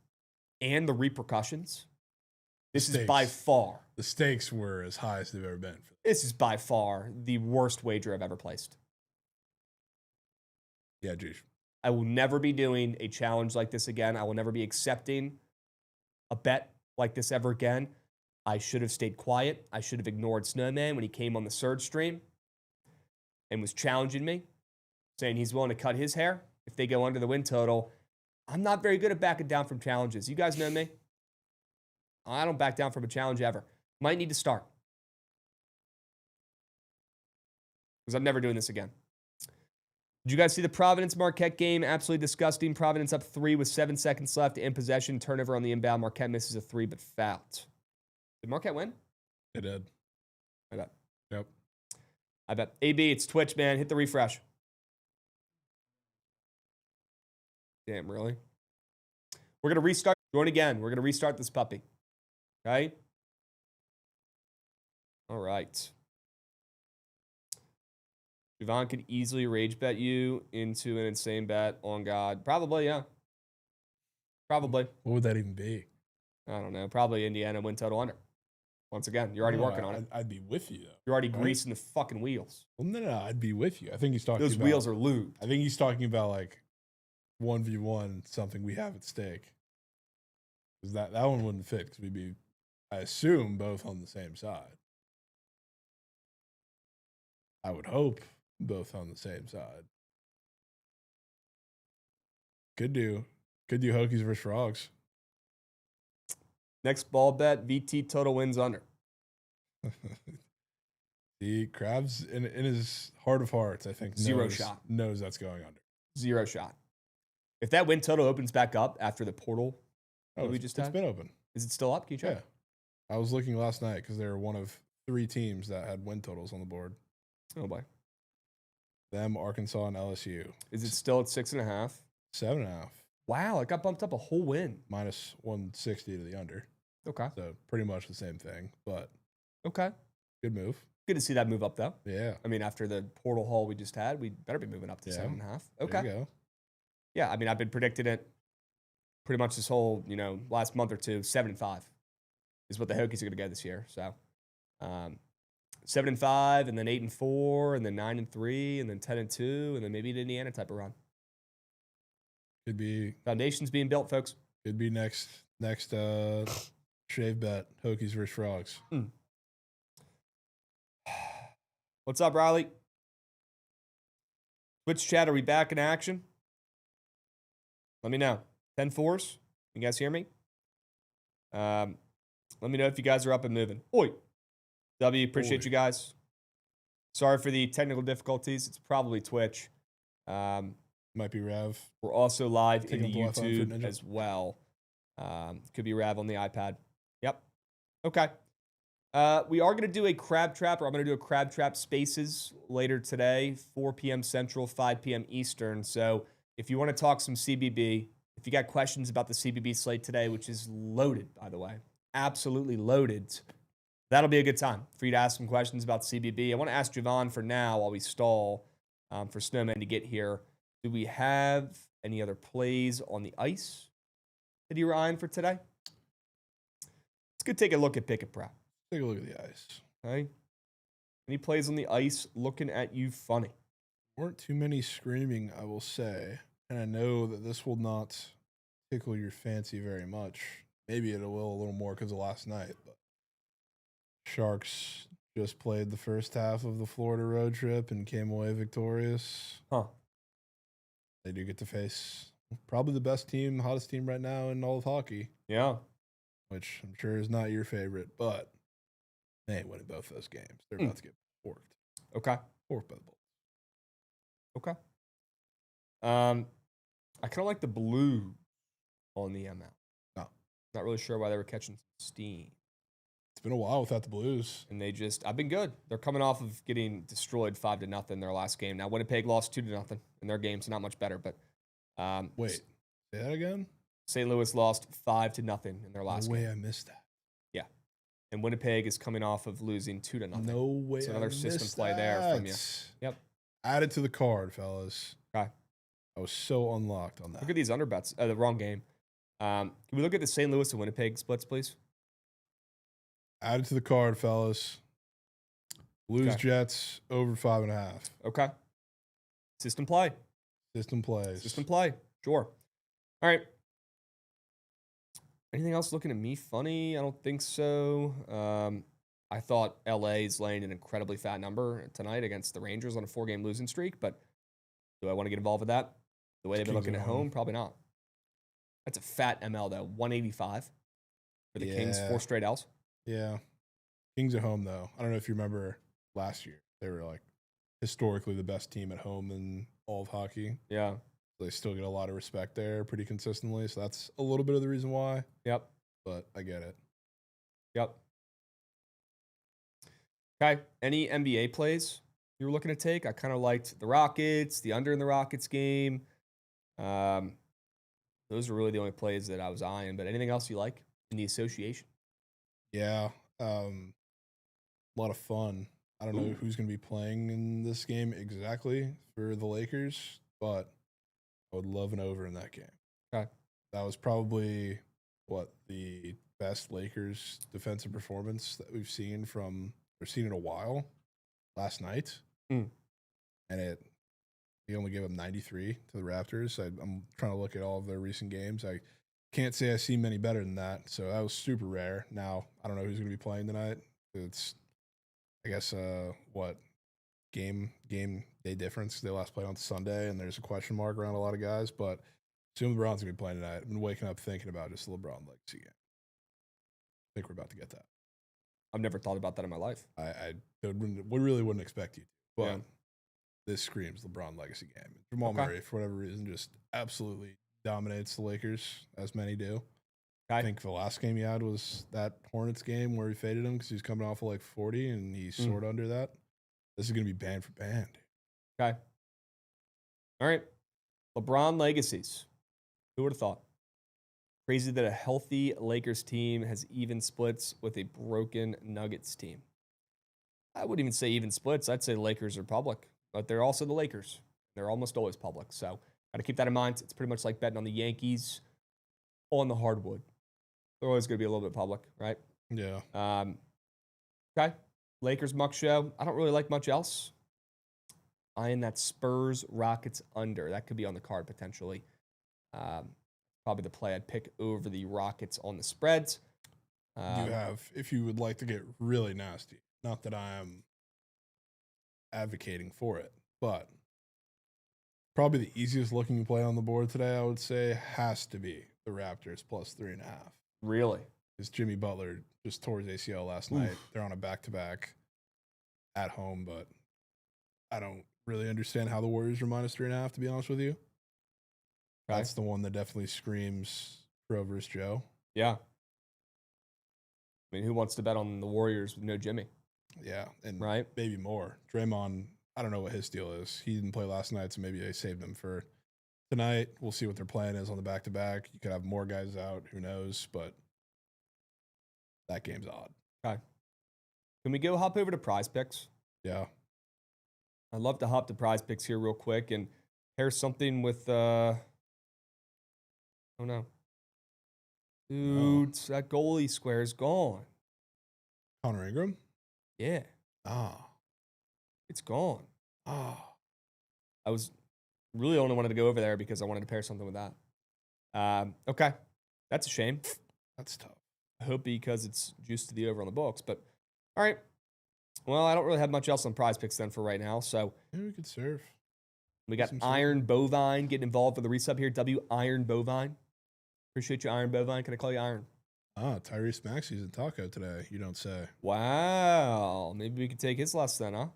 And the repercussions. This is by far. The stakes were as high as they've ever been. This is by far the worst wager I've ever placed. Yeah, Juice. I will never be doing a challenge like this again. I will never be accepting a bet like this ever again. I should have stayed quiet. I should have ignored Snowman when he came on the Surge stream and was challenging me, saying he's willing to cut his hair if they go under the win total. I'm not very good at backing down from challenges. You guys know me. I don't back down from a challenge ever. Might need to start. Because I'm never doing this again. Did you guys see the Providence Marquette game? Absolutely disgusting. Providence up 3 with 7 seconds left in possession. Turnover on the inbound. Marquette misses a 3, but fouled. Did Marquette win? They did. I bet. Yep. I bet. AB, it's Twitch, man. Hit the refresh. Damn, really? We're going to restart. Join again. We're going to restart this puppy. Okay? All right. Jovan could easily rage bet you into an insane bet on God. Probably, yeah. Probably. What would that even be? I don't know. Probably Indiana win total under. Once again, you're already working on it. I'd be with you, though. You're already right? greasing the fucking wheels. Well, no, I'd be with you. I think he's talking Those about... wheels are lubed. I think he's talking about, like, 1v1, something we have at stake. Because that one wouldn't fit, because we'd be, I assume, both on the same side. I would hope both on the same side. Could do Hokies versus Frogs. Next ball bet, VT total wins under. The Krabs, in his heart of hearts, I think, Zero shot. knows that's going under. 0 shot. If that win total opens back up after the portal that we just It's had, been open. is it still up? Can you check? Yeah. I was looking last night because they were one of 3 teams that had win totals on the board. Oh, boy. Them, Arkansas, and LSU. Is it still at 6.5? 7.5. Wow, it got bumped up a whole win. Minus 160 to the under. Okay. So pretty much the same thing, but Okay. good move. Good to see that move up, though. Yeah. I mean, after the portal haul we just had, we better be moving up to 7.5. Okay. There you go. Yeah, I mean, I've been predicting it pretty much this whole, last month or two. 7-5 is what the Hokies are going to get this year. So, 7-5, and then 8-4, and then 9-3, and then 10-2, and then maybe an Indiana type of run. Could be Foundation's being built, folks. next shave bet. Hokies versus Frogs. What's up, Riley? Twitch chat, are we back in action? Let me know. 10-4s. You guys hear me? Let me know if you guys are up and moving. Oi. W, appreciate Oi. you guys. Sorry for the technical difficulties. It's probably Twitch. Might be Rev. We're also live Taking in up the Wi-Fi for YouTube Ninja. as well. Could be Rav on the iPad. Yep. Okay. We are going to do a crab trap, or I'm going to do a crab trap spaces later today, 4 p.m. Central, 5 p.m. Eastern. So if you want to talk some CBB, if you got questions about the CBB slate today, which is loaded, by the way, absolutely loaded, That'll be a good time for you to ask some questions about CBB. I want to ask Jovan for now while we stall for Snowman to get here. Do we have any other plays on the ice that you were eyeing for today? Let's go take a look at Bookit Pro. Take a look at the ice. Okay. Any plays on the ice looking at you funny? Weren't too many screaming, I will say. And I know that this will not tickle your fancy very much. Maybe it will a little more because of last night. But Sharks just played the first half of the Florida road trip and came away victorious. Huh. They do get to face probably the best team, hottest team right now in all of hockey. Yeah. Which I'm sure is not your favorite, but they ain't winning both those games. They're about to get forked. Okay. Forked by the Bulls. Okay. I kind of like the Blues on the ML. No. Not really sure why they were catching some steam. It's been a while without the Blues. And I've been good. They're coming off of getting destroyed 5-0 their last game. Now Winnipeg lost 2-0 in their game, so not much better. But Wait, say that again? St. Louis lost 5-0 in their last No way game. I missed that. Yeah. And Winnipeg is coming off of losing 2-0. No way. So another I system missed play there from you. that. Yep. Add it to the card, fellas. Okay. I was so unlocked on that. Look at these underbets. The wrong game. Can we look at the St. Louis and Winnipeg splits, please? Add it to the card, fellas. Blues Okay. Jets over 5.5. Okay. System play. System plays. System play. Sure. All right. Anything else looking at me funny? I don't think so. I thought LA is laying an incredibly fat number tonight against the Rangers on a 4-game losing streak, but do I want to get involved with that? The way they've been Kings looking at at home, home. probably not. That's a fat ML, though. 185 for the Kings, Yeah. 4 straight L's. Yeah. Kings at home, though. I don't know if you remember last year. They were like historically the best team at home in all of hockey. Yeah. They still get a lot of respect there pretty consistently. So that's a little bit of the reason why, Yep. but I get it. Yep. Okay. Any NBA plays you were looking to take? I kind of liked the Rockets, the under in the Rockets game. Those are really the only plays that I was eyeing. But anything else you like in the association? Yeah. A lot of fun. I don't know who's going to be playing in this game exactly for the Lakers, but I would love an over in that game. Okay. That was probably the best Lakers defensive performance that we've seen in a while last night. Mm. And he only gave up 93 to the Raptors. I'm trying to look at all of their recent games. I can't say I see many better than that. So that was super rare. Now, I don't know who's going to be playing tonight. It's, I guess, game day difference. They last played on Sunday, and there's a question mark around a lot of guys. But assume LeBron's going to be playing tonight. I've been waking up thinking about just the LeBron legacy game. I think we're about to get that. I've never thought about that in my life. I really wouldn't expect you to. But Yeah. this screams LeBron legacy game. Jamal Okay. Murray, for whatever reason, just absolutely dominates the Lakers, as many do. Okay. I think the last game he had was that Hornets game where he faded him because he was coming off of like 40 and he soared under that. This is going to be band for band. Okay. All right. LeBron legacies. Who would have thought? Crazy that a healthy Lakers team has even splits with a broken Nuggets team. I wouldn't even say even splits. I'd say the Lakers are public, but they're also the Lakers. They're almost always public. So got to keep that in mind. It's pretty much like betting on the Yankees on the hardwood. They're always going to be a little bit public, right? Yeah. Okay. Lakers muck show. I don't really like much else. Eyeing that Spurs Rockets under. That could be on the card potentially. Probably the play I'd pick over the Rockets on the spreads. You have, if you would like to get really nasty, not that I am advocating for it, but probably the easiest looking play on the board today, I would say, has to be the Raptors plus 3.5. Really? Because Jimmy Butler just tore his ACL last night. They're on a back-to-back at home, but I don't really understand how the Warriors are minus 3.5, to be honest with you. Okay. That's the one that definitely screams Pro versus Joe. Yeah. I mean, who wants to bet on the Warriors with no Jimmy? Yeah, and Right. maybe more. Draymond, I don't know what his deal is. He didn't play last night, so maybe they saved him for tonight. We'll see what their plan is on the back-to-back. You could have more guys out. Who knows? But that game's odd. Okay. Can we go hop over to Prize Picks? Yeah. I'd love to hop to Prize Picks here real quick and pair something with. Oh no, dude, that goalie square is gone. Connor Ingram? Yeah, Ah. it's gone. Ah. I was really only wanted to go over there because I wanted to pair something with that. Okay, that's a shame. That's tough. I hope because it's juiced to the over on the books, but all right. Well, I don't really have much else on Prize Picks then for right now, so. Maybe we could serve. We got Some Iron serve. Bovine getting involved for the resub here. Iron Bovine. Appreciate you, Iron Bovine. Can I call you Iron? Ah, Tyrese Maxey's in taco today. You don't say. Wow. Maybe we could take his less then, huh?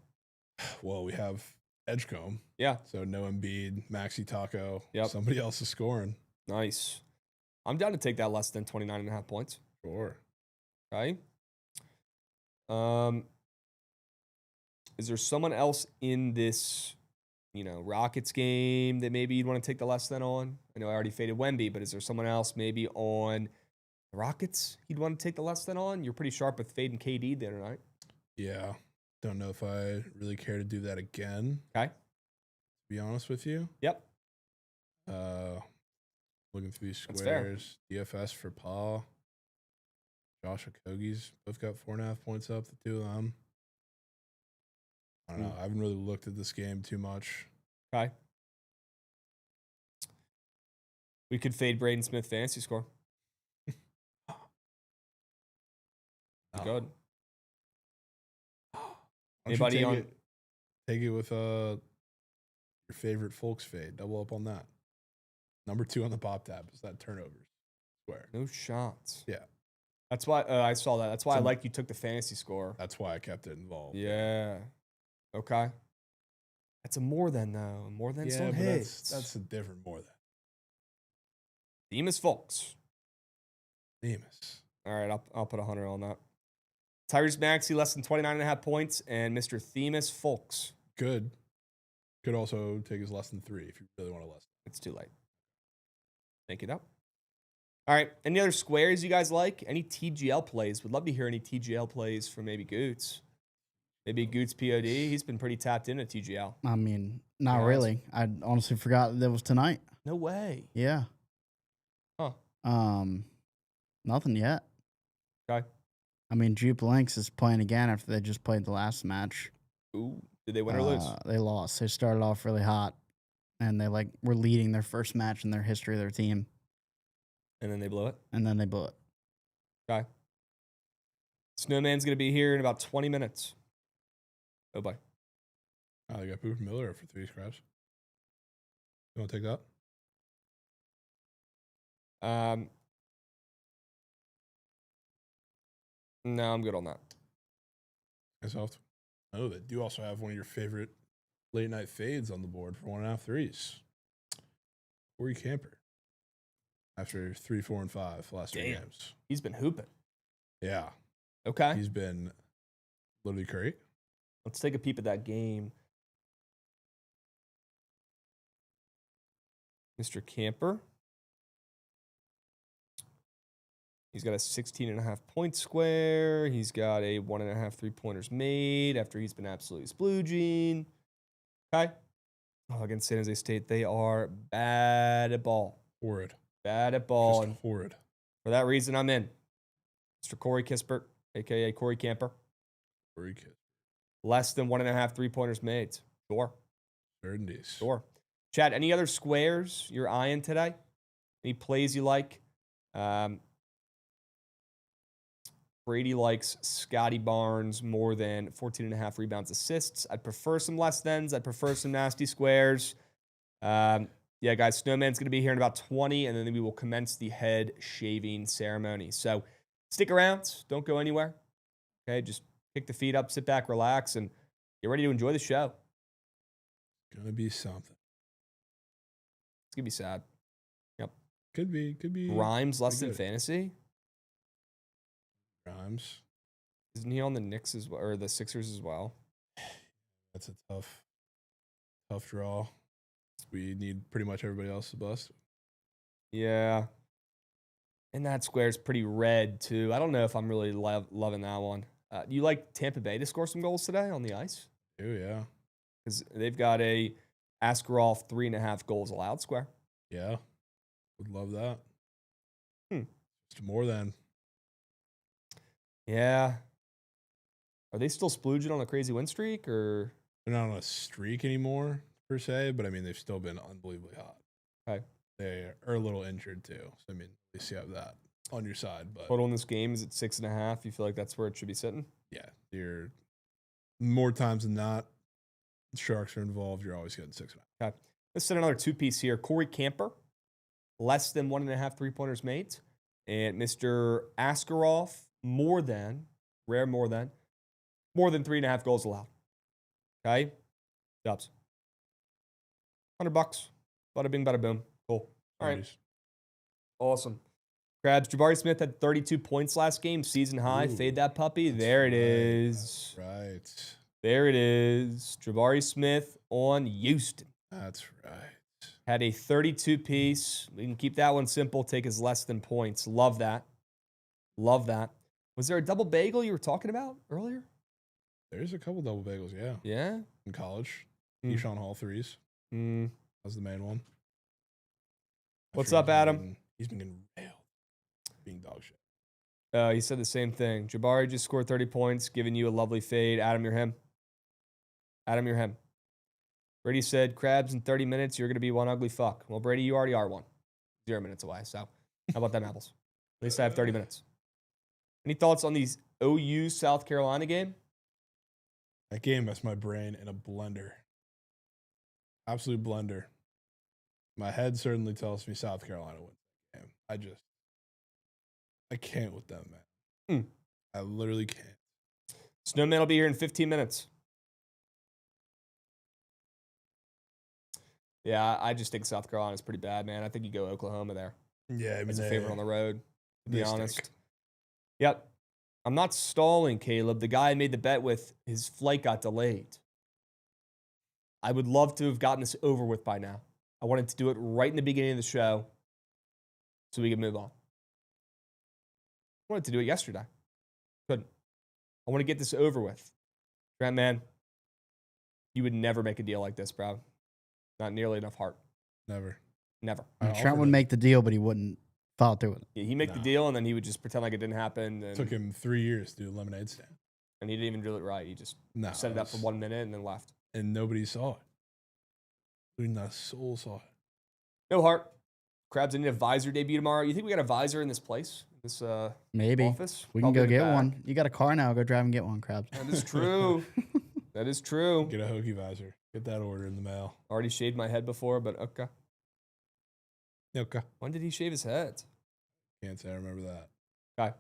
Well, we have Edgecombe. Yeah. So no Embiid, Maxey taco. Yep. Somebody else is scoring. Nice. I'm down to take that less than 29.5 points. Sure. Okay. Is there someone else in this, Rockets game that maybe you'd want to take the less than on? I know I already faded Wemby, but is there someone else maybe on the Rockets you'd want to take the less than on? You're pretty sharp with fading KD the other night. Yeah. Don't know if I really care to do that again. Okay. To be honest with you. Yep. Looking through these That's fair. squares. DFS for Pa. Josh Okogie's both got 4.5 points up, the two of them. I don't know. I haven't really looked at this game too much. Okay. We could fade Braden Smith fantasy score. Oh. Good. Why don't you Anybody on? Take it with your favorite folks fade. Double up on that. Number 2 on the pop tab is that turnovers square. No shots. Yeah. That's why I saw that. That's why I So- like you took the fantasy score. That's why I kept it involved. Yeah. Okay. That's a more than though. More than Yeah, still but hits. that's a different more than. Demas Folks. Demas. All right, I'll put 100 on that. Tyrese Maxey less than 29.5 points, and Mr. Themis Folks. Good. Could also take his less than 3 if you really want to less. It's too late. Thank you, though. All right. Any other squares you guys like? Any TGL plays? Would love to hear any TGL plays from maybe Goots. Maybe Goots POD. He's been pretty tapped into TGL. I mean, not Yeah, really. I honestly forgot that was tonight. No way. Yeah. Huh. Nothing yet. Okay. I mean, Jupe Lynx is playing again after they just played the last match. Ooh. Did they win or lose? They lost. They started off really hot, and they were leading their first match in their history of their team, And then they blew it? and then they blew it. Okay. Snowman's going to be here in about 20 minutes. Oh, bye. Oh, they got Booper Miller for 3 scraps. You want to take that? No, I'm good on that. Myself. Oh, they do also have one of your favorite late night fades on the board for 1.5 threes. Corey Camper. After 3, 4, and 5 last 3 Damn. games. He's been hooping. Yeah. Okay. He's been literally great. Let's take a peep at that game. Mr. Camper. He's got a 16.5 point square. He's got a 1.5 3-pointers made after he's been absolutely splooging. Okay. Oh, against San Jose State, they are bad at ball. Horrid. Bad at ball. Just And horrid. for that reason, I'm in. Mr. Corey Kispert, a.k.a. Corey Camper. Corey Kid. Less than 1.5 3-pointers made. Sure. Certainties. Sure. Chad, any other squares you're eyeing today? Any plays you like? Brady likes Scotty Barnes more than 14.5 rebounds assists. I'd prefer some less thans. I'd prefer some nasty squares. Yeah, guys, Snowman's going to be here in about 20, and then we will commence the head shaving ceremony. So stick around. Don't go anywhere. Okay, just kick the feet up, sit back, relax, and get ready to enjoy the show. Gonna be something. It's going to be sad. Could be. Rhymes less than good. fantasy? Grimes. Isn't he on the Knicks as well, or the Sixers as well? That's a tough draw. We need pretty much everybody else to bust. Yeah. And that square's pretty red, too. I don't know if I'm really loving that one. You like Tampa Bay to score some goals today on the ice? Oh, yeah. Because they've got a Askarov 3.5 goals allowed square. Yeah. Would love that. Hmm. Just more than. Yeah. Are they still splooging on a crazy win streak, or They're not on a streak anymore, per se, but I mean, they've still been unbelievably hot. Okay. They are a little injured, too. So, I mean, at least you have that on your side. But total in this game is at 6.5? You feel like that's where it should be sitting? yeah, you're more times than not, Sharks are involved. You're always getting 6.5. Okay. Let's set another 2-piece here. Corey Camper, less than 1.5 3-pointers made. And Mr. Askarov, more than 3.5 goals allowed. Okay? Dubs. $100. Bada bing, bada boom. Cool. All right. Awesome. Krabs, Jabari Smith had 32 points last game, season high. Ooh, Fade that puppy. There it is. Right. There it is. Jabari Smith on Houston. That's right. Had a 32 piece. We can keep that one simple. Take his less than points. Love that. Love that. Was there a double bagel you were talking about earlier? There's a couple double bagels, yeah. Yeah. In college. Mm. Keyshawn Hall threes. Mm. That was the main one. What's up, Adam? He's been getting railed. Being dog shit. He said the same thing. Jabari just scored 30 points, giving you a lovely fade. Adam, you're him. Adam, you're him. Brady said, Krabs, in 30 minutes, you're going to be one ugly fuck. Well, Brady, you already are one. 0 minutes away. So, how about them apples? At least I have 30 minutes. Any thoughts on these OU South Carolina game? That game messed my brain in a blender. Absolute blender. My head certainly tells me South Carolina wins the game. I can't with them, man. I literally can't. Snowman will be here in 15 minutes. Yeah, I just think South Carolina is pretty bad, man. I think you go Oklahoma there. Yeah, I mean, As a favorite on the road, to be honest. Stink. Yep. I'm not stalling, Caleb. The guy I made the bet with, his flight got delayed. I would love to have gotten this over with by now. I wanted to do it right in the beginning of the show so we could move on. I wanted to do it yesterday. Couldn't. I want to get this over with. Trent, man, you would never make a deal like this, bro. Not nearly enough heart. Never. Never. Trent would make the deal, but he wouldn't follow through with it. Yeah, he'd make the deal, and then he would just pretend like it didn't happen. It took him 3 years to do a lemonade stand. And he didn't even do it right. He just No, set it up for 1 minute and then left. And nobody saw it. Not a soul saw it. No heart. Krabs, I need a visor debut tomorrow. You think we got a visor in this place? This Maybe. office? We can Probably go in the get back. one. You got a car now. Go drive and get one, Krabs. That is true. That is true. Get a Hokie visor. Get that order in the mail. Already shaved my head before, but okay. Okay. When did he shave his head? Can't say I remember that. Okay.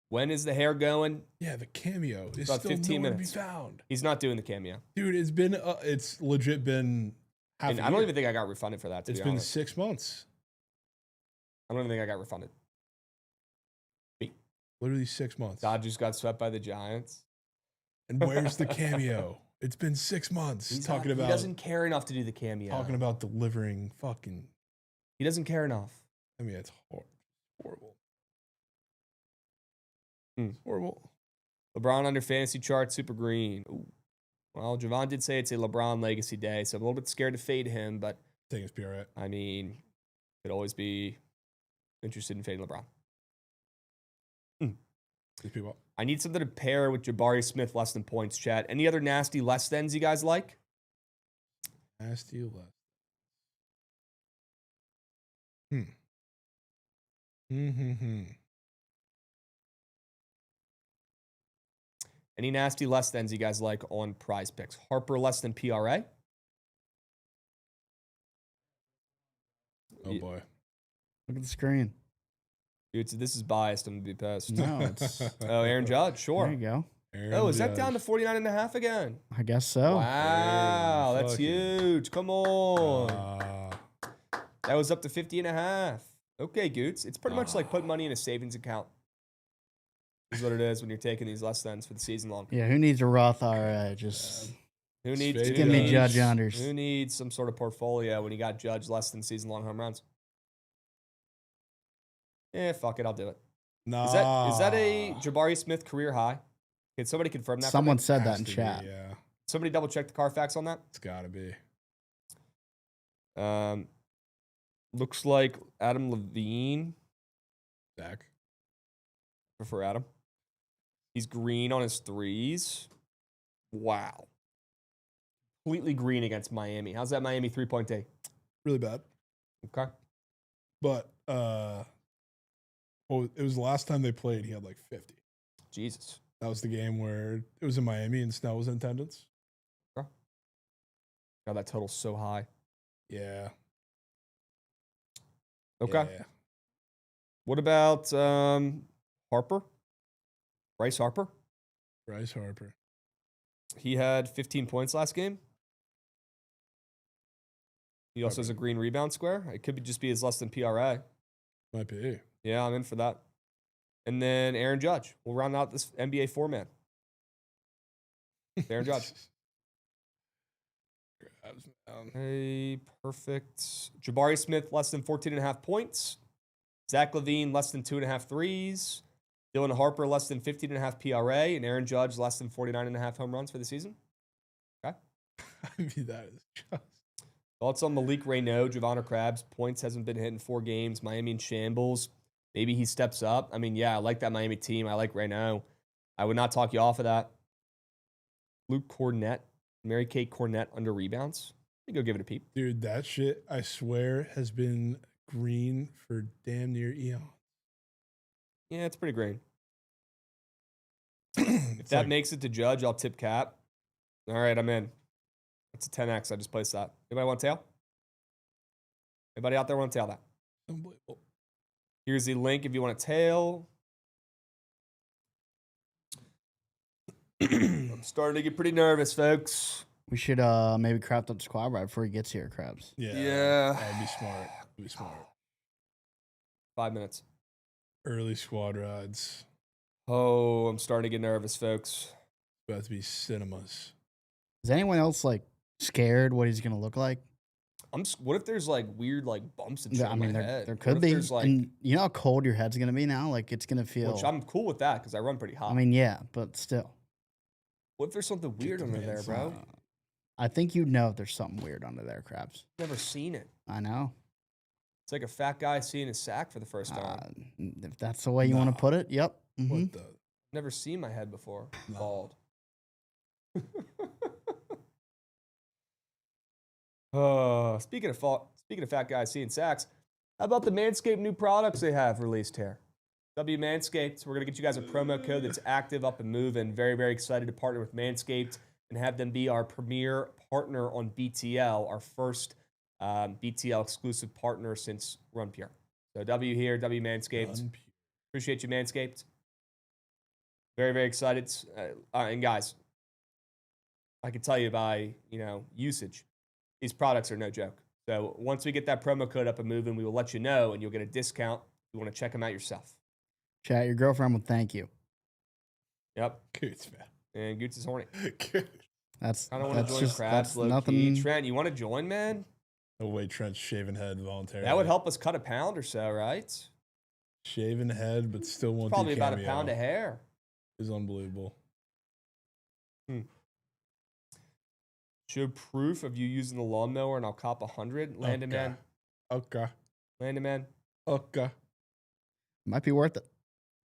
When is the hair going? Yeah, the cameo is About still 15 nowhere minutes. to be found. He's not doing the cameo. Dude, it's legit been half And a I don't year. even think I got refunded for that, to It's be been honest. 6 months. I don't even think I got refunded. Literally 6 months. Dodgers got swept by the Giants. And where's the cameo? It's been 6 months. He about doesn't care enough to do the cameo. talking about delivering fucking. He doesn't care enough. I mean, it's horrible. Hmm. It's horrible. LeBron under fantasy chart, super green. Ooh. Well, Jovan did say it's a LeBron legacy day, so I'm a little bit scared to fade him, but Taking his PR. I mean, could always be interested in fading LeBron. These people. I need something to pair with Jabari Smith less than points, chat. Any other nasty less thans you guys like? Nasty left. Any nasty less thans you guys like on prize picks? Harper less than PRA? Oh boy. Look at the screen. Dude, this is biased. I'm going to be pissed. No, it's Oh, Aaron Judge, sure. there you go. Oh, is that down to 49.5 again? I guess so. Wow, Aaron that's fucking- huge. Come on. That was up to 50.5. Okay, Goots. It's pretty much like putting money in a savings account. Is what it is when you're taking these less thans for the season long. Yeah, who needs a Roth IRA? Just Who needs Just give me Judge unders. Who needs some sort of portfolio when you got Judge less than season long home runs? Fuck it, I'll do it. Nah. Is that a Jabari Smith career high? Can somebody confirm that? Someone For me? said that Has in to be, chat. yeah, Somebody double check the Carfax on that. it's gotta be. Looks like Adam Levine. Zach. Prefer Adam. He's green on his threes. Wow. Completely green against Miami. How's that Miami 3-point day? Really bad. Okay. But it was the last time they played. He had like 50. Jesus. That was the game where it was in Miami and Snell was in attendance. God, that total's so high. Yeah. Okay. Yeah. What about Harper? Bryce Harper? Bryce Harper. He had 15 points last game. He also has a green rebound square. It could just be his less than PRA. Might be. Yeah, I'm in for that. And then Aaron Judge. We'll round out this NBA four-man. Aaron Judge. Krabs, man. Hey, perfect. Jabari Smith, less than 14.5 points. Zach Levine, less than 2.5 threes. Dylan Harper, less than 15.5 PRA. And Aaron Judge, less than 49.5 home runs for the season. Okay. I mean, that is just. Thoughts on Malik Rayno, Jovan or Krabs? Points hasn't been hit in 4 games. Miami in shambles. Maybe he steps up. I mean, yeah, I like that Miami team. I like Rayno. I would not talk you off of that. Luke Cornett, Mary Kate Cornett under rebounds. Let me go give it a peep. Dude, that shit, I swear, has been green for damn near eon. Yeah, it's pretty green. If that like, makes it to Judge, I'll tip cap. All right, I'm in. That's a 10x. I just placed that. Anybody want tail? Anybody out there want to tail that? unbelievable. Here's the link if you want to tail. I'm starting to get pretty nervous, folks. We should maybe craft up the squad right before he gets here, Krabs. Yeah. That'd be smart. That'd be smart. 5 minutes. Early squad rides. Oh, I'm starting to get nervous, folks. About to be cinemas. Is anyone else like scared what he's gonna look like? What if there's like weird like bumps and shit I on mean, my there head? there What could if be. there's, like, And you know how cold your head's gonna be now? Like it's gonna feel. which I'm cool with that because I run pretty hot. I mean, yeah, but still. What if there's something weird the under man there, bro? some. I think you'd know if there's something weird under there, Krabs. Never seen it. I know. It's like a fat guy seeing his sack for the first time. If that's the way you want Nah. to put it, yep. Mhm. What the? Never seen my head before. No. Bald. Speaking of fat guys seeing sacks, how about the Manscaped new products they have released here? W Manscaped. We're gonna get you guys a promo code that's active, up and moving. Very, very excited to partner with Manscaped and have them be our premier partner on BTL, our first BTL exclusive partner since Run Pure. So W here, W Manscaped. Appreciate you, Manscaped. Very, very excited. And guys, I can tell you by usage, these products are no joke. So once we get that promo code up and moving, we will let you know, and you'll get a discount. You want to check them out yourself. Chat, your girlfriend will thank you. Yep. Goots, man. And Goots is horny. That's I don't want to join just Krabs, that's low nothing. key. Trent, you want to join, man? No way, Trent's shaving head voluntarily. That would help us cut a pound or so, right? It's Shaving head, but still want probably the about a cameo pound of hair. is unbelievable. Show proof of you using the lawnmower, and I'll cop 100. Landon, Okay. man. Okay. Landon, man. Okay. Might be worth it.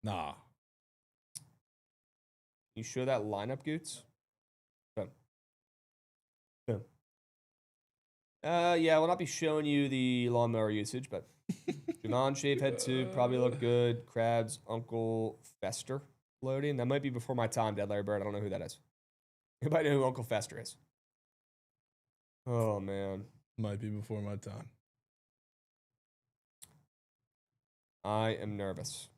Nah. You show that lineup, Goots? Boom. Boom. Yeah, we'll not be showing you the lawnmower usage, but Jovan shave head tube probably look good. Krabs, Uncle Fester loading. That might be before my time, Dead Larry Bird. I don't know who that is. Anybody know who Uncle Fester is? Oh, man. Might be before my time. I am nervous.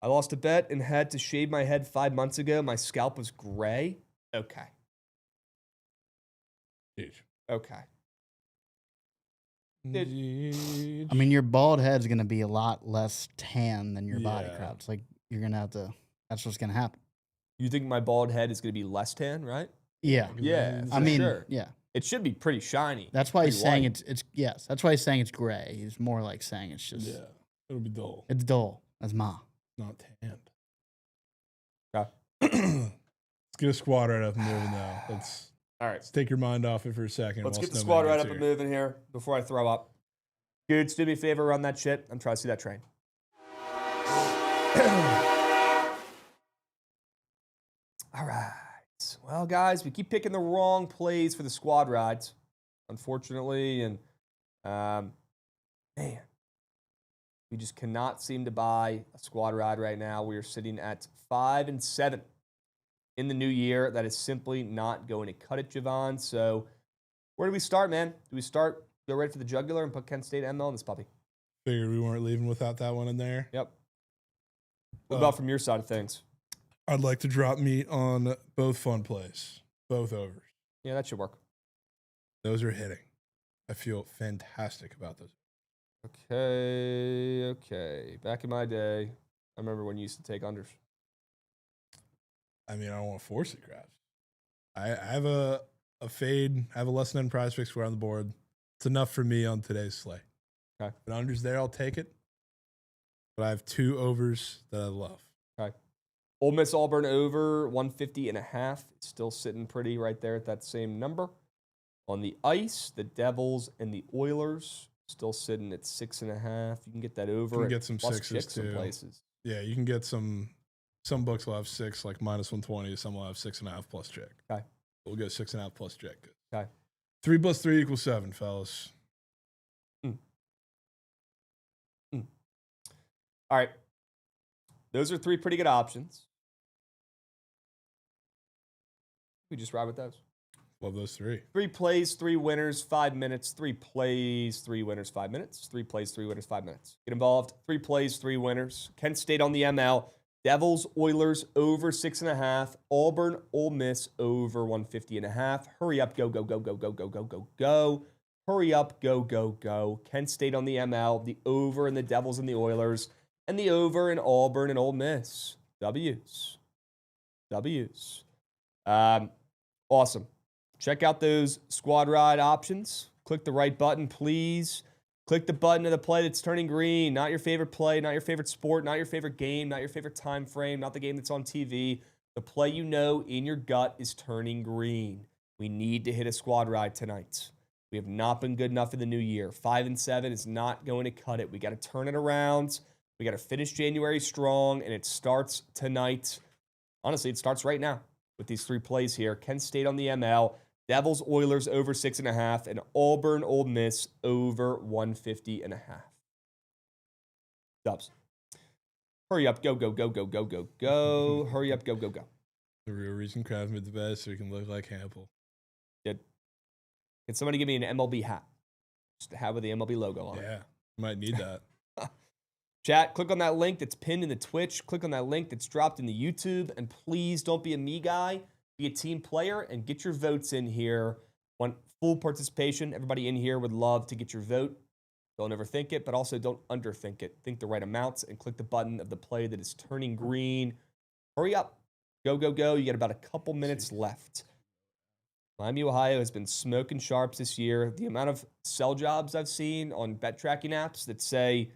I lost a bet and had to shave my head 5 months ago. My scalp was gray. Okay. Huge. Okay. I mean, your bald head's gonna be a lot less tan than your body, Yeah. Krabs. Like you're gonna have to. That's what's gonna happen. You think my bald head is going to be less tan, right? Yeah. Yeah. I for mean, sure. yeah. It should be pretty shiny. That's why he's pretty saying white. it's yes. That's why he's saying it's gray. He's more like saying it's just Yeah. It'll be dull. it's dull as ma. Not tanned. Okay. Let's get a squad right up and moving now. Let's All right. let's take your mind off it for a second. Let's while get the Snowman squad right gets up and here. moving here before I throw up. Dudes, do me a favor, run that shit. I'm trying to see that train. All right. Well, guys, we keep picking the wrong plays for the squad rides, unfortunately. And, man, we just cannot seem to buy a squad ride right now. We are sitting at 5-7 in the new year. That is simply not going to cut it, Jovan. So where do we start, man? Do we start, go right for the jugular and put Kent State ML in this puppy? Figured we weren't leaving without that one in there. Yep. What about from your side of things? I'd like to drop meat on both fun plays, both overs. Yeah, that should work. Those are hitting. I feel fantastic about those. Okay. Back in my day, I remember when you used to take unders. I mean, I don't want to force it, Krabs. I have a fade. I have a less than prize pick square on the board. It's enough for me on today's slate. Okay. If an under's there, I'll take it. But I have 2 overs that I love. Okay. Ole Miss Auburn over 150.5. It's still sitting pretty right there at that same number. On the ice, the Devils and the Oilers still sitting at 6.5. You can get that over. You can at get some plus sixes six in too. places. Yeah, you can get some books will have 6, like minus 120. Some will have 6.5 plus check. Okay. We'll go 6.5 plus check. Okay. 3 plus 3 equals 7, fellas. All right. Those are 3 pretty good options. We just ride with those. Love those 3. 3 plays, 3 winners, 5 minutes. 3 plays, 3 winners, 5 minutes. 3 plays, 3 winners, 5 minutes. Get involved. 3 plays, 3 winners. Kent State on the ML. Devils, Oilers over 6.5. Auburn, Ole Miss over 150.5. Hurry up, go, go, go, go, go, go, go, go, go. Hurry up, go, go, go. Kent State on the ML. The over and the Devils and the Oilers. And the over in Auburn and Ole Miss. W's. Awesome. Check out those squad ride options. Click the right button, please. Click the button of the play that's turning green. Not your favorite play, not your favorite sport, not your favorite game, not your favorite time frame, not the game that's on TV. The play you know in your gut is turning green. We need to hit a squad ride tonight. We have not been good enough in the new year. 5-7 is not going to cut it. We got to turn it around. We got to finish January strong, and it starts tonight. Honestly, it starts right now with these 3 plays here. Kent State on the ML, Devils, Oilers over 6.5, and Auburn, Ole Miss over 150.5. Dubs. Hurry up, go, go, go, go, go, go, go. Hurry up, go, go, go. The real reason Krabs made the best so he can look like Hample. Did. Can somebody give me an MLB hat? Just a hat with the MLB logo on it. Yeah, might need that. Chat, click on that link that's pinned in the Twitch. Click on that link that's dropped in the YouTube. And please don't be a me guy. Be a team player and get your votes in here. Want full participation. Everybody in here would love to get your vote. Don't overthink it, but also don't underthink it. Think the right amounts and click the button of the play that is turning green. Hurry up. Go, go, go. You got about a couple minutes left. Miami, Ohio has been smoking sharps this year. The amount of sell jobs I've seen on bet tracking apps that say,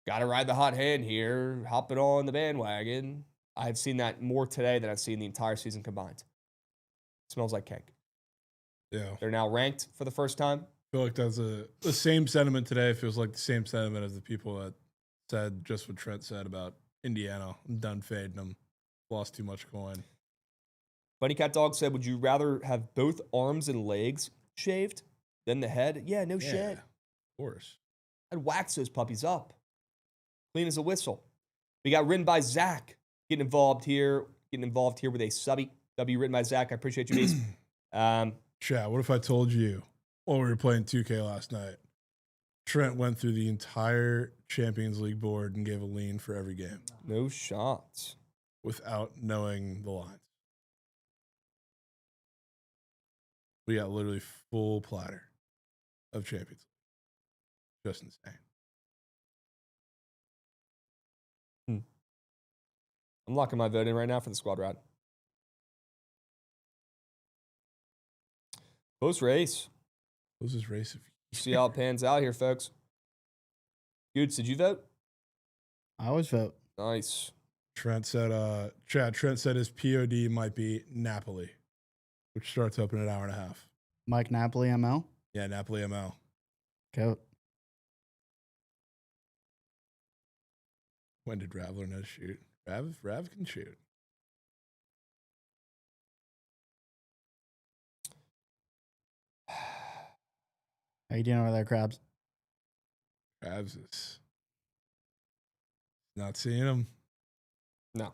got to ride the hot hand here, hop it on the bandwagon. I've seen that more today than I've seen the entire season combined. Smells like cake. Yeah. They're now ranked for the first time. I feel like that's the same sentiment today. Feels like the same sentiment as the people that said just what Trent said about Indiana. I'm done fading them. Lost too much coin. Bunny Cat Dog said, would you rather have both arms and legs shaved than the head? Yeah, no shit. Of course. I'd wax those puppies up. Clean as a whistle. We got written by Zach. Getting involved here with a subby. W written by Zach. I appreciate you, Beast. Chat, what if I told you while we were playing 2K last night, Trent went through the entire Champions League board and gave a lean for every game No shots. without knowing the lines? We got literally full platter of Champions League. Just insane. I'm locking my vote in right now for the squad ride. Close race. Who's this race? See how it pans out here, folks. Goods, did you vote? I always vote. Nice. Trent said, Trent said his POD might be Napoli, which starts up in an hour and a half. Mike Napoli, ML. Yeah, Napoli ML. Go. When did Rav learn how to shoot? Rav can shoot. How you doing over there, Krabs? Krabs is not seeing him. No,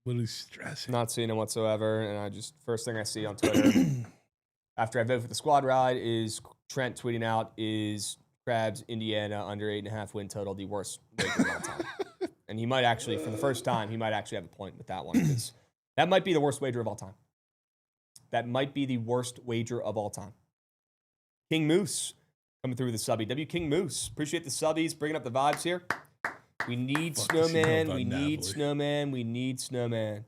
Literally stressing. not seeing him whatsoever. And I just, first thing I see on Twitter after I vote for the squad ride is Trent tweeting out, is Krabs, Indiana, under 8.5 win total, the worst wager of all time. And he might actually, for the first time, he might actually have a point with that one, because that might be the worst wager of all time. That might be the worst wager of all time. King Moose coming through with the subby. W King Moose, appreciate the subbies, bringing up the vibes here. We need snowman. We need snowman. We need snowman.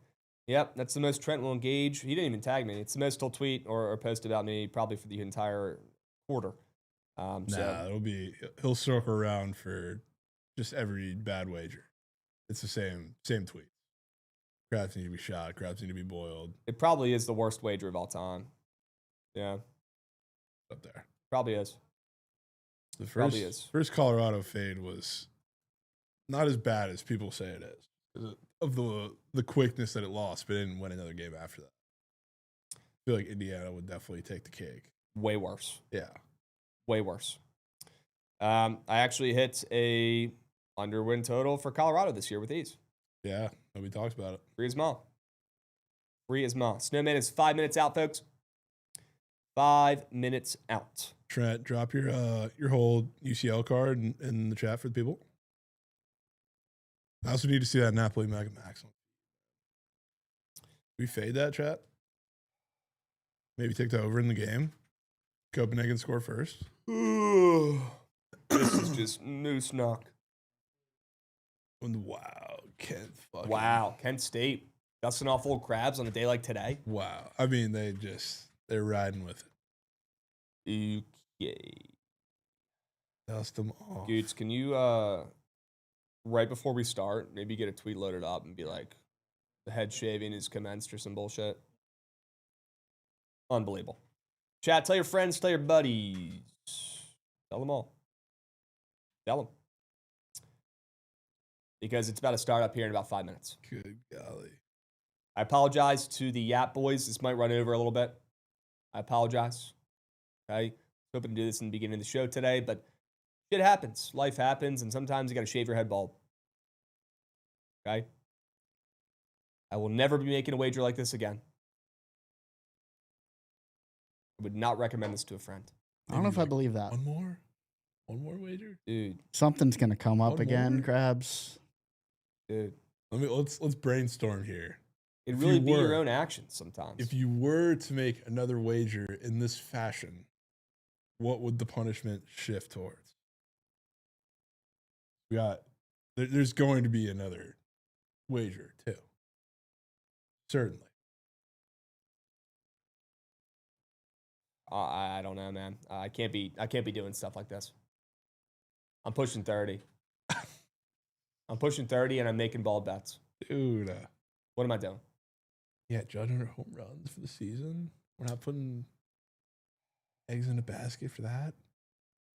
Yep, that's the most Trent will engage. He didn't even tag me. It's the most he'll tweet or post about me probably for the entire quarter. He'll circle around for just every bad wager. It's the same tweet. Krabs need to be shot. Krabs need to be boiled. It probably is the worst wager of all time. Yeah, Up there. probably is. The Probably is. first Colorado fade was not as bad as people say it is, because of the quickness that it lost, but didn't win another game after that. I feel like Indiana would definitely take the cake. Way worse. Yeah. Way worse. I actually hit a underwin total for Colorado this year with ease. Yeah. Nobody talks about it. Free as ma. Free as ma. Snowman is 5 minutes out, folks. 5 minutes out. Trent, drop your whole UCL card in the chat for the people. I also need to see that Napoli Mega Max. We fade that, chat? Maybe take the over in the game. Copenhagen score first. This is just moose knock. Wow. Kent State. Dusting off old Krabs on a day like today. Wow. I mean, they're riding with it. Okay. Dust them off. Goots, can you, right before we start, maybe get a tweet loaded up and be like, the head shaving is commenced or some bullshit? Unbelievable. Chat, tell your friends, tell your buddies. Tell them all. Tell them. Because it's about to start up here in about 5 minutes. Good golly. I apologize to the Yap boys. This might run over a little bit. I apologize. Okay? Hoping to do this in the beginning of the show today, but shit happens. Life happens, and sometimes you got to shave your head bald. Okay? I will never be making a wager like this again. I would not recommend this to a friend. I don't know if I believe that. One more wager, Dude. Something's gonna come up One again, more? Krabs. Dude. Let's brainstorm here. It'd If really you be your were- own actions sometimes. If you were to make another wager in this fashion, what would the punishment shift towards? There's going to be another wager too. Certainly. I don't know, man. I can't be doing stuff like this. I'm pushing 30. I'm pushing 30 and I'm making bald bets. Dude. What am I doing? Yeah, judging our home runs for the season. We're not putting eggs in a basket for that.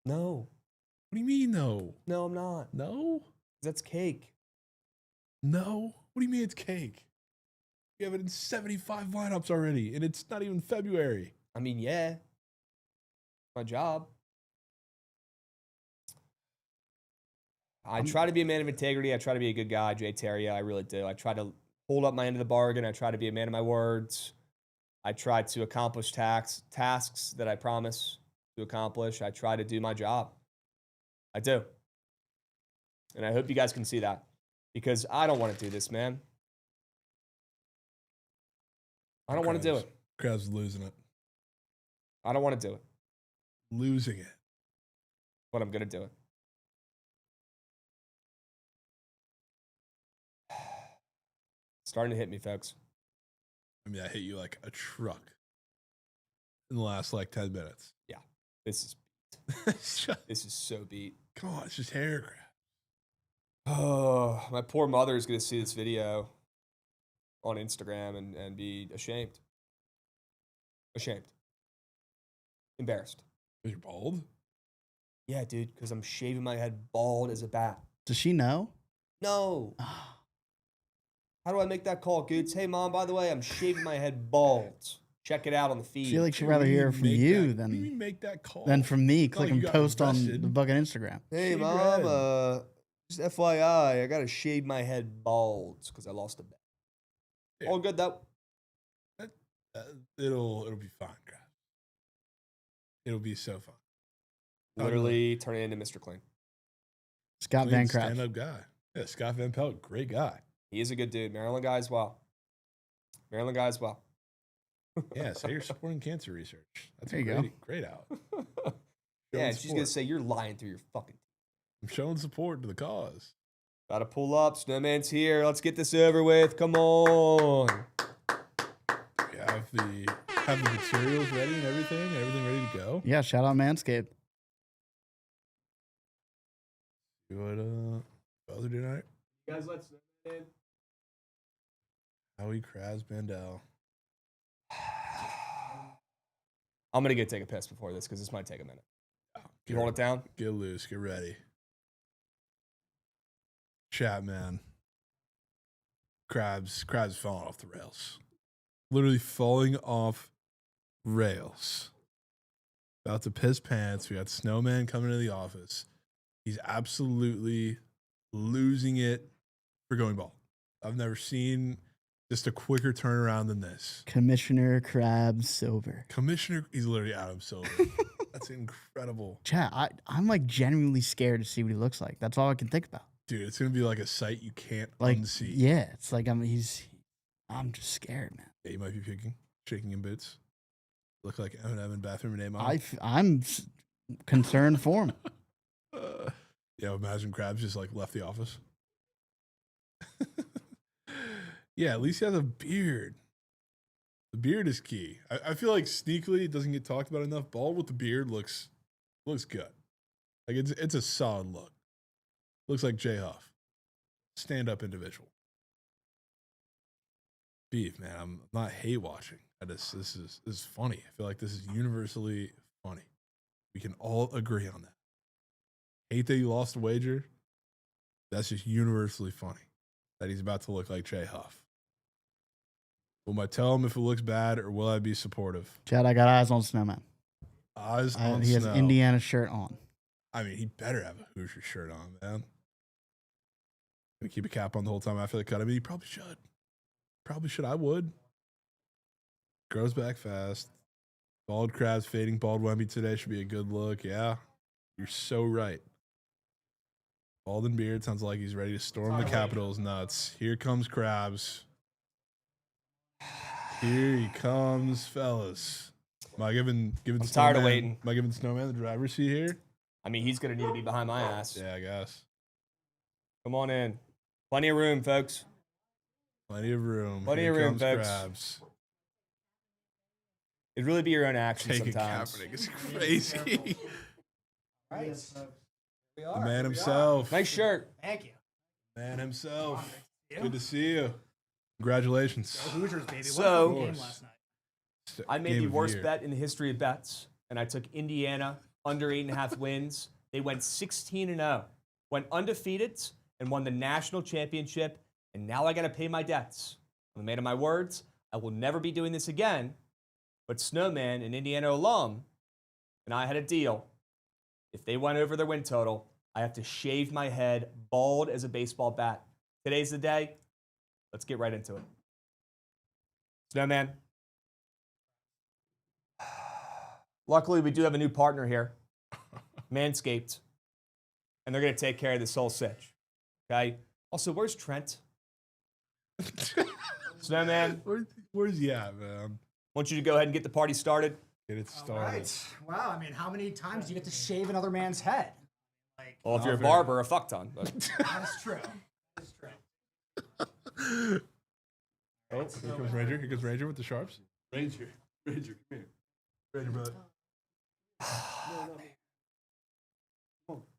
No. What do you mean, no? No, I'm not. No? That's cake. No? What do you mean it's cake? We have it in 75 lineups already, and it's not even February. I mean, yeah. My job. I try to be a man of integrity. I try to be a good guy, Jay Terrier. I really do. I try to hold up my end of the bargain. I try to be a man of my words. I try to accomplish tasks that I promise to accomplish. I try to do my job. I do. And I hope you guys can see that, because I don't want to do this, man. I don't want to do it. Krabs losing it. I don't want to do it, Losing it. but I'm going to do it. Starting to hit me, folks. I mean, I hit you like a truck in the last 10 minutes. This is so beat. Come on, it's just hair crap. Oh, my poor mother is going to see this video on Instagram and be ashamed. Ashamed. Embarrassed. You're bald? Yeah, dude, because I'm shaving my head bald as a bat. Does she know? No. How do I make that call, Goots? Hey, Mom, by the way, I'm shaving my head bald. Check it out on the feed. I feel like she'd rather hear from you than that call. from me. Not Click like and you got post on the invested. Bookit Instagram. Hey, Shave your Mom, head. just FYI, I got to shave my head bald because I lost a bet. Yeah. All good, though. It'll be fine, Krabs. It'll be so fun. Literally turning into Mr. Clean. Scott Van Krabs. Stand-up guy. Yeah, Scott Van Pelt, great guy. He is a good dude. Maryland guy as well. Maryland guy as well. Yeah, say you're supporting cancer research. That's There a you go. great out. Yeah, Showing she's going to support. say you're lying through your fucking. I'm showing support to the cause. Gotta pull up. Snowman's here. Let's get this over with. Come on. We have the materials ready and everything ready to go. Yeah, shout out Manscaped. See what other tonight? You guys let Snowman in. Howie Krabs Mandel. I'm gonna take a piss before this because this might take a minute. You Get hold it down? Get loose. Get ready. Chat, man. Krabs falling off the rails. Literally falling off rails. About to piss pants. We got Snowman coming to the office. He's absolutely losing it for going bald. I've never seen just a quicker turnaround than this. Commissioner Krabs Silver. Commissioner, he's literally Adam Silver. That's incredible. Chat, I'm like genuinely scared to see what he looks like. That's all I can think about. Dude, it's going to be like a sight you can't Like, unsee. yeah, it's like I'm just scared, man. Yeah, you might be shaking in boots. Look like Eminem in Bathroom Name On. I'm concerned for him. Yeah, imagine Krabs just like left the office. Yeah, at least he has a beard. The beard is key. I feel like sneakily it doesn't get talked about enough. Bald with the beard looks good. Like it's a solid look. Looks like Jay Huff. Stand-up individual. Beef, man. I'm not hate watching. This is funny. I feel like this is universally funny. We can all agree on that. Hate that you lost a wager. That's just universally funny. That he's about to look like Jay Huff. Will I tell him if it looks bad or will I be supportive? Chad, I got eyes on Snowman. Eyes on He has Snow. Indiana shirt on. I mean, he better have a Hoosier shirt on, man. Gonna keep a cap on the whole time after the cut. I mean, he probably should. Probably should. I would. Grows back fast. Bald Krabs fading bald Wemby today should be a good look. Yeah, you're so right. Bald and beard sounds like he's ready to storm the Capitol's nuts. Here comes Krabs. Here he comes, fellas. Am I giving I'm tired of Snowman- waiting. Am I giving Snowman the driver's seat here? I mean, he's gonna need to be behind my ass. Yeah, I guess. Come on in. Plenty of room, folks. Plenty of room. Plenty Here of room, comes folks. Krabs. It'd really be your own action Taking sometimes. Kaepernick is crazy. Right. We The are. man himself. Nice shirt. Thank you. Man himself. Yeah. Good to see you. Congratulations. Go Hoosiers, baby. So- What a game last night. I made Game the of worst year. bet in the history of bets, and I took Indiana under 8.5 wins. They went 16-0, went undefeated, and won the national championship. And now I got to pay my debts. I'm a man of my words. I will never be doing this again. But Snowman, an Indiana alum, and I had a deal. If they went over their win total, I have to shave my head bald as a baseball bat. Today's the day. Let's get right into it. Snowman. Luckily, we do have a new partner here, Manscaped, and they're going to take care of this whole sitch. Okay? Also, where's Trent? Snowman, Where's he at, man? I want you to go ahead and get the party started. Get it All started. right. Wow. I mean, how many times do you get to shave another man's head? Like, Well, if Oh, you're a very- barber, a fuck ton. But that's true. That's true. Oh, here comes Ranger. Here comes Ranger with the sharps. Ranger, come here. Ranger, brother.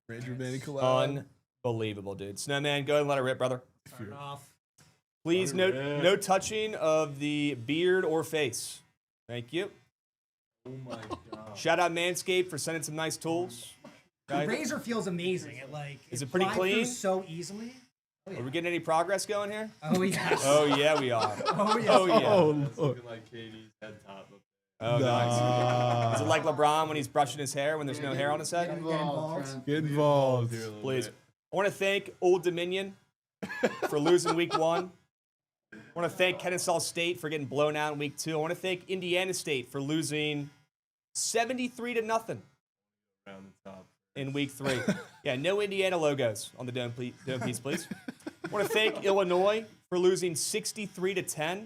Ranger, Manny collab. Believable, dude. Snowman, go ahead and let it rip, brother. Start it off. Please, no touching of the beard or face. Thank you. Oh my god. Shout out Manscaped for sending some nice tools. The Okay. razor feels amazing. Is it pretty glides through clean? so easily. Oh, yeah. Are we getting any progress going here? Oh yes. Oh, yeah, we are. Oh yes. Oh, yeah. Oh, That's look. looking like Katie's head top. Oh, nice. Is it like LeBron when he's brushing his hair when there's no hair on his Get head? involved. Get involved. Here a little Please. bit. I want to thank Old Dominion for losing week 1. I want to thank Kennesaw State for getting blown out in week 2. I want to thank Indiana State for losing 73-0 Around the top. in week 3. Yeah, no Indiana logos on the dome piece, please. I want to thank Illinois for losing 63-10. I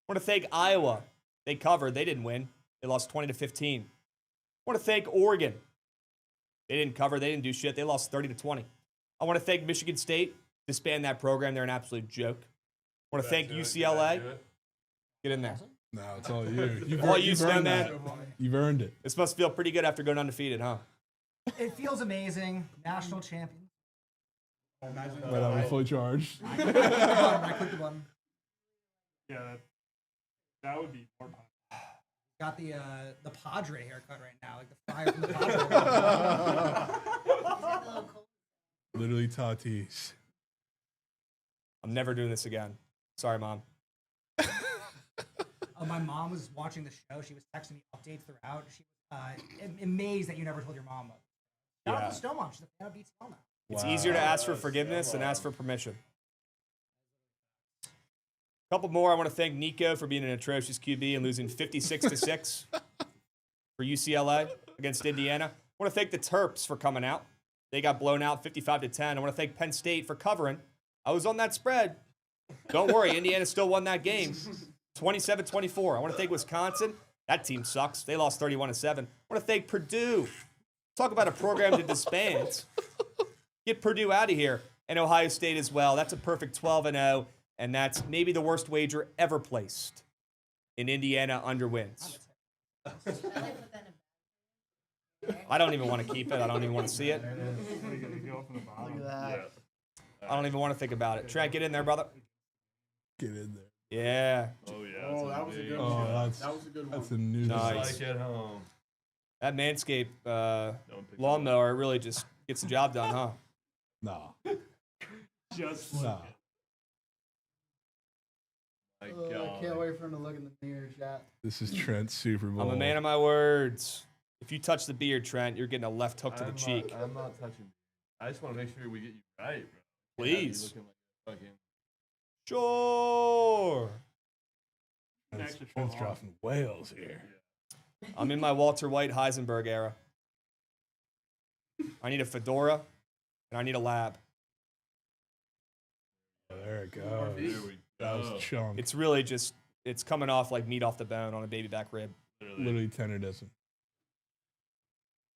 want to thank Iowa. They covered. They didn't win. They lost 20-15. I want to thank Oregon. They didn't cover. They didn't do shit. They lost 30-20. I want to thank Michigan State. Disband that program. They're an absolute joke. I want to thank UCLA. Get in there. No, it's all you. You've, All earned- you, you've earned Snowman. that. You've earned it. This must feel pretty good after going undefeated, huh? It feels amazing. National champion. But I'm fully charged. I clicked the button. Yeah, that would be more fun. Got the Padre haircut right now, like the fire from the Padre. Literally Tatis. I'm never doing this again. Sorry, Mom. My mom was watching the show. She was texting me updates throughout. She was amazed that you never told your mom. Shout out to Snow Mom. She's a fan of BTL now. It's Wow. easier to ask for forgiveness than ask for permission. A couple more. I want to thank Nico for being an atrocious QB and losing 56-6 for UCLA against Indiana. I want to thank the Terps for coming out. They got blown out 55-10. I want to thank Penn State for covering. I was on that spread. Don't worry, Indiana still won that game. 27-24. I want to thank Wisconsin. That team sucks. They lost 31-7. I want to thank Purdue. Talk about a program to disband. Get Purdue out of here. And Ohio State as well. That's a perfect 12-0. And that's maybe the worst wager ever placed in Indiana under wins. I don't even want to keep it. I don't even want to see it. I don't even want to think about it. Trent, get in there, brother. Get in there. Yeah. Oh, yeah. Oh, that was a good Oh, one. that's, That was a good one. that's a new Nice. Like at home. That Manscaped Don't pick lawnmower really just gets the job done, huh? Nah. Just Nah. My I God. can't wait for him to look in the mirror, chat. This is Trent's Super Bowl. I'm a man of my words. If you touch the beard, Trent, you're getting a left hook to the I'm cheek. Not, I'm not touching. I just want to make sure we get you right, bro. Please. Looking like a fucking Sure. Trent's both dropping whales here. I'm in my Walter White Heisenberg era. I need a fedora and I need a lab. Oh, there it There goes. we That go. was chunk. It's really just, it's coming off like meat off the bone on a baby back rib. Literally tenderness.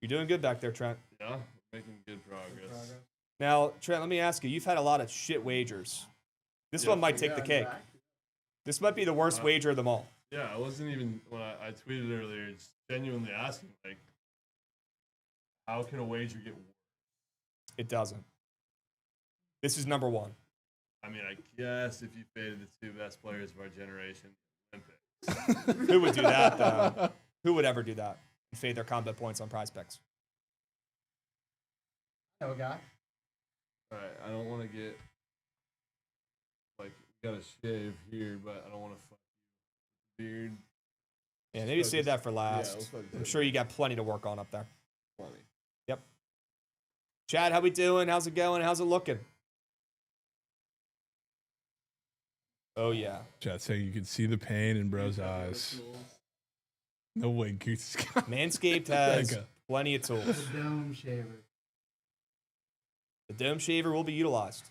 You're doing good back there, Trent. Yeah, making good progress. Now, Trent, let me ask you, you've had a lot of shit wagers. This Yeah. one might take the cake. This might be the worst wager of them all. Yeah, I wasn't even when I tweeted earlier. Just genuinely asking, like, how can a wager get worse? It doesn't. This is number one. I mean, I guess if you faded the two best players of our generation, Olympics. Who would do that, though? Who would ever do that? And fade their combo points on prize picks. No guy. All right, I don't want to get like got a shave here, but I don't want to fuck you. Beard. Yeah, maybe save that for last. let's fuck I'm that. sure you got plenty to work on up there. Funny. Chad, how we doing? How's it going? How's it looking? Oh, yeah. Chat saying you can see the pain in bro's eyes. No way, Goose. Manscaped has Mega. plenty of tools. The dome shaver. The dome shaver will be utilized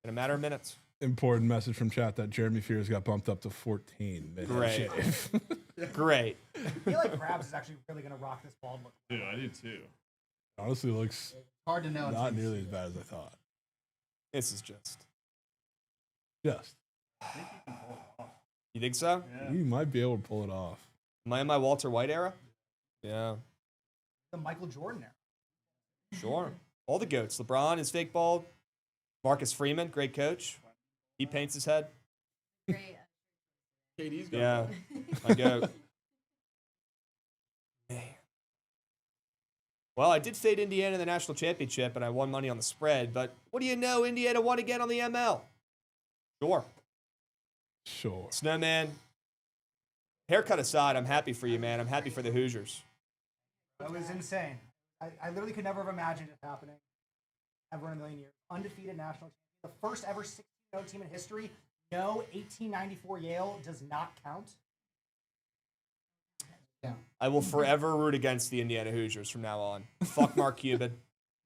in a matter of minutes. Important message from chat that Jeremy Fears got bumped up to 14. minute Great. shave. Great. I feel like Krabs is actually really going to rock this bald look. Dude, I do too. Honestly, looks Hard to know. not nearly as bad as I thought. This is just. Just. You think so? Yeah. You might be able to pull it off. Am I in my Walter White era? Yeah, The Michael Jordan era. sure. All the GOATs. LeBron is fake bald. Marcus Freeman, great coach. He paints his head. Great. KD's got Yeah, that. my GOAT. Man. Well, I did fade Indiana in the national championship, and I won money on the spread. But what do you know? Indiana won again on the ML. Sure. Sure. Snowman, haircut aside, I'm happy for you, man. I'm happy for the Hoosiers. That was insane. I literally could never have imagined it happening ever in a million years. Undefeated national champion. The first ever 16-0 team in history. No, 1894 Yale does not count. Yeah. I will forever root against the Indiana Hoosiers from now on. Fuck Mark Cuban.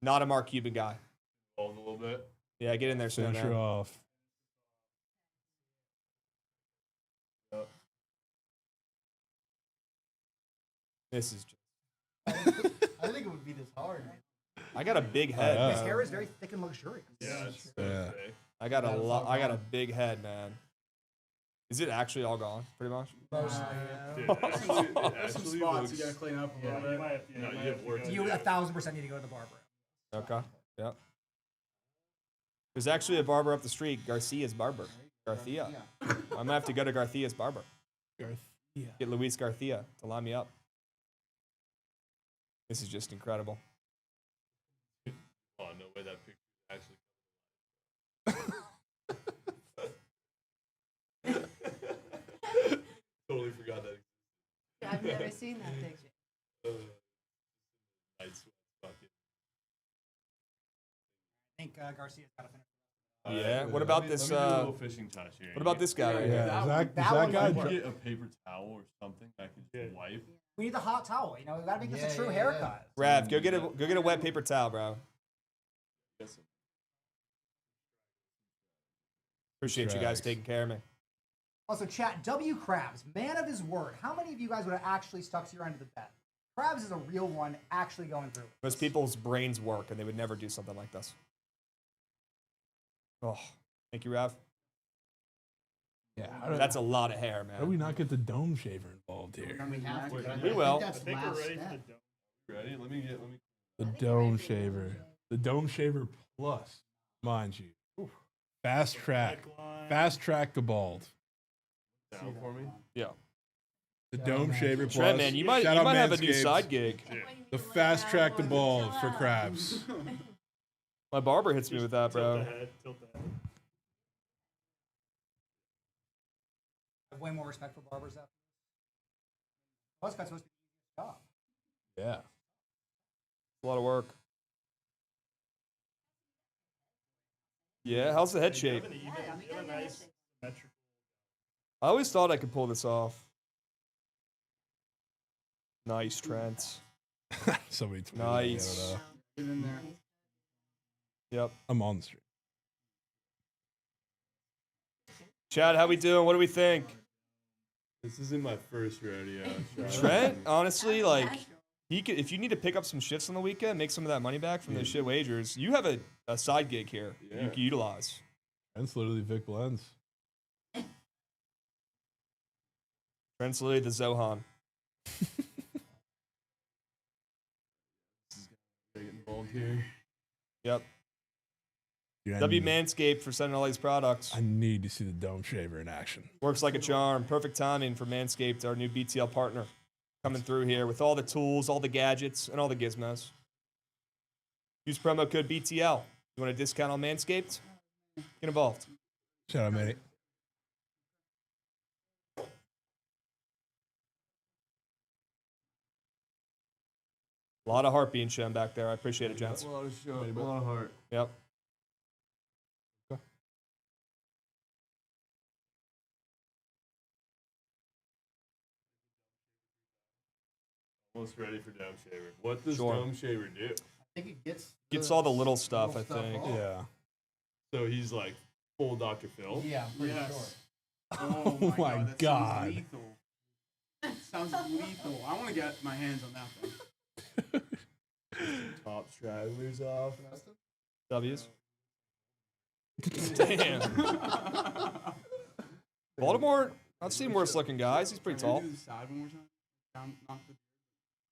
Not a Mark Cuban guy. Involved a little bit. Yeah, get in there, Finish her Snowman. off. This is just, I think it would be this hard. I got a big head. Yeah. His man. hair is very thick and luxurious. Yeah, it's Yeah. Thursday. I got a Yeah, it's lot. all I got a gone. big head, man. Is it actually all gone? Pretty much. Mostly. Dude, actually, it There's some actually spots looks, you gotta clean up a Yeah, little you bit. might have, No, you you might have have work to to go. You 1,000% need to go to the barber. Okay. Yep. There's actually a barber up the street. Garcia's barber. Garcia. I'm gonna have to go to Garcia's barber. Garcia. Get Luis Garcia to line me up. This is just incredible. oh, no way that picture actually. Totally forgot that. I've never seen that picture. Night sweats bucket. I think Garcia's got to finish. Yeah, what about this, Let me do a little fishing touch here. What about this guy right here? Yeah, That Zach one guy. might Can work. you get a paper towel or something I can just wipe? We need the hot towel. You know, we got to make this a true Yeah. haircut. Rav, go get a wet paper towel, bro. Yes. Appreciate you guys Drags. taking care of me. Also, chat, W. Krabs, man of his word. How many of you guys would have actually stuck to your end of the bet? Krabs is a real one, actually going through it. Most people's brains work, and they would never do something like this. Oh, thank you, Rav. Yeah. That's a lot of hair, How do we man. not get the dome shaver involved here? I mean, we have to, but I We think will. I that's think we're last ready for step. the dome. Ready? Let me. The dome shaver. The dome shaver plus, mind you. Fast track. Neckline. Fast track the bald. Down for me. Yeah. The dome shaver plus. Trent, man, you might Shout out have a new Manscaped. side gig. The fast track the bald for Krabs. My barber hits me with that, Tilt bro. the head, tilt the head. I have way more respect for barbers after this. Plus, that's supposed to be a job. Yeah. A lot of work. Yeah, how's the head You shape? have an even, you have a nice symmetrical. I always thought I could pull this off. Nice, Trent. Somebody tweeted Nice. me, I don't know. Get in there. Yep. I'm on the street. Chad, how we doing? What do we think? This isn't my first rodeo. Trent, honestly, like he could, if you need to pick up some shifts on the weekend, make some of that money back from those shit wagers. You have a side gig here you Yeah. can utilize. Trent's literally Vic Blends. Trent's literally the Zohan. Get involved here. Yep. Dude, I W need- Manscaped for sending all these products. I need to see the dome shaver in action. Works like a charm. Perfect timing for Manscaped, our new BTL partner, coming through here with all the tools, all the gadgets, and all the gizmos. Use promo code BTL. You want a discount on Manscaped? Get involved. Shout out, Manny. A lot of heart being shown back there. I appreciate it, gents. A lot of show, a lot of heart. Yep. Almost ready for dome shaver. What does Sure. dome shaver do? I think it gets Gets all the little stuff, I think. off. Yeah. So he's like full Dr. Phil. Yeah, pretty Yes. sure. Oh Oh my my God. God. That sounds lethal. Sounds lethal. I want to get my hands on that thing. Top stragglers off. W's. Damn. Baltimore, I've seen worse looking guys. He's pretty Can we tall. do the side one more time? Down, knock the.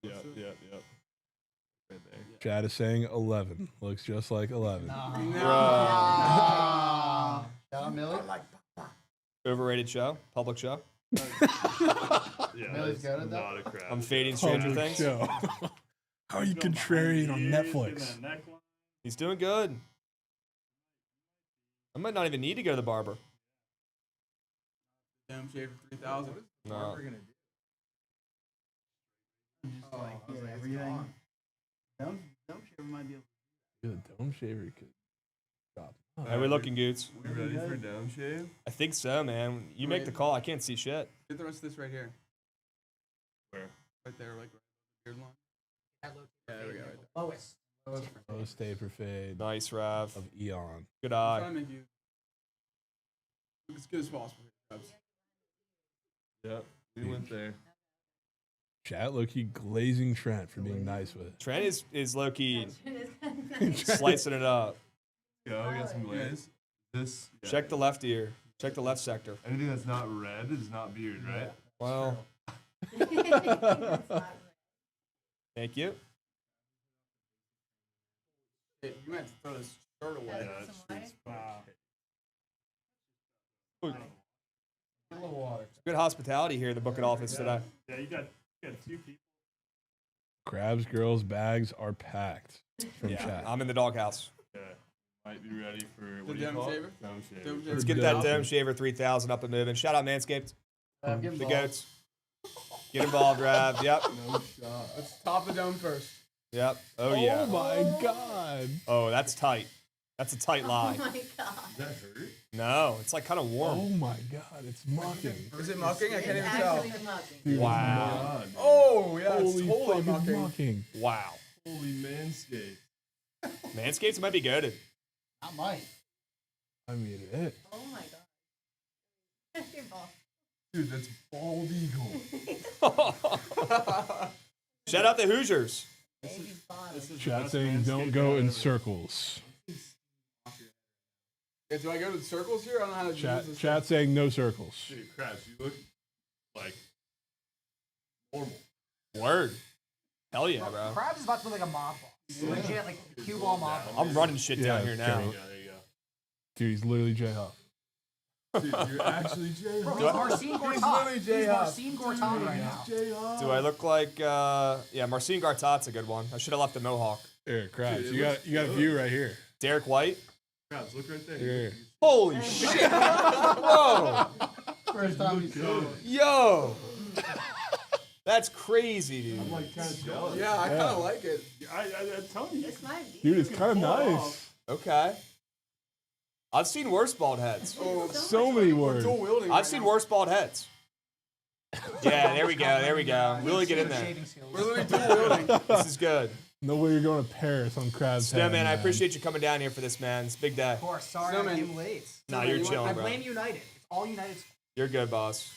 Yep. Right there. Yeah. Chad is saying 11. Looks just like 11. Shout out Millie. Overrated show, public show. Yeah, Millie's that's good at that? not a crab. I'm fading Stranger Public Things. show. How are you contrarian on Netflix? He's doing good. I might not even need to go to the barber. Damn shaver 3000. No. Everything. Dumb shaver might be. Good dome shaver could stop. How we looking, Goots? We ready for dome shave? I think so, man. You make the call. I can't see shit. Get the rest of this right here. Where? Right there, like beard line. Yeah, there we go. Right there. Lowest. Lowest taper fade Nice, Rav. of Eon. Good I'm eye. trying to make you look as good as possible. Yep, we went there. Chat low-key glazing Trent for being nice with it. Trent is low key Nice. slicing it up. Go, we got some glaze. This. Yeah. Check the left ear. Check the left sector. Anything that's not red is not beard, right? Well, That's not thank you. Hey, you might have to throw this shirt away. right. Yeah, Some it's water? Good hospitality here in the Bookit office today. Yeah, you got 2 people. Krabs girls' bags are packed from Yeah, chat. I'm in the doghouse. Yeah. Might be ready for The what do you dome call it? shaver? Dome shaver. Dome shaver. Let's get Good that outfit. Dome Shaver 3000 up and moving. Shout out Manscaped. Get The involved. goats. Get involved, Rav. Yep. No shot. Let's top the dome first. Yep. Oh, yeah. Oh my god. Oh, that's tight. That's a tight Oh lie. my god. Does that hurt? No, it's like kind of warm. Oh my god, it's mocking. Is it mucking? I can't It's even tell. actually mucking. Dude, Wow. God. Oh, yeah, it's Holy totally fucking mucking. mocking. Wow. Holy manscape. Manscaped might be goaded. I might. I mean it. Oh my god. Your ball. Dude, that's bald eagle. Shout out the Hoosiers. Baby bottom. This is the Chat best saying don't Manscaped go I've in ever- circles. Yeah, do I go to the circles here? I don't know how to Chat use this. chat saying no circles. Dude, Krabs, you look like normal. Word. Hell yeah, bro. Krabs is about to look like a mob boss. Legit, like a cue ball mob boss. I'm running shit down Yeah, here now. There you go, there you go. Dude, he's literally J Huff. Dude, you're actually J Bro, Hawk. he's Marcin Gortat. literally He's J-Hop. Marcin Gortat right now. J Hawk. Do I look like, yeah, Marcin Gartat's a good one. I should have left the mohawk. Here, Krabs, Dude, it you got looks you got a good. view right here. Derek White. Krabs, look right there. Here. Holy shit. Whoa. First time we saw it. Yo. That's crazy, dude. I'm like kind of jealous. Yeah, I kind of like it. I'm telling you. This might be. Dude, it's kind of pull it nice. off. Okay. I've seen worse bald heads. Oh, So many words. dual wielding. I've right seen now. worse bald heads. Yeah, there we go. There we go. Really get in there. Shaving skills. We're literally dual wielding. This is good. No way you're going to Paris on Krabs. Snowman, I appreciate you coming down here for this, man. It's a big day. Of course, sorry Snowman. I came late. Nah, you're you want- chilling, I bro. blame United. It's all United's fault. You're good, boss.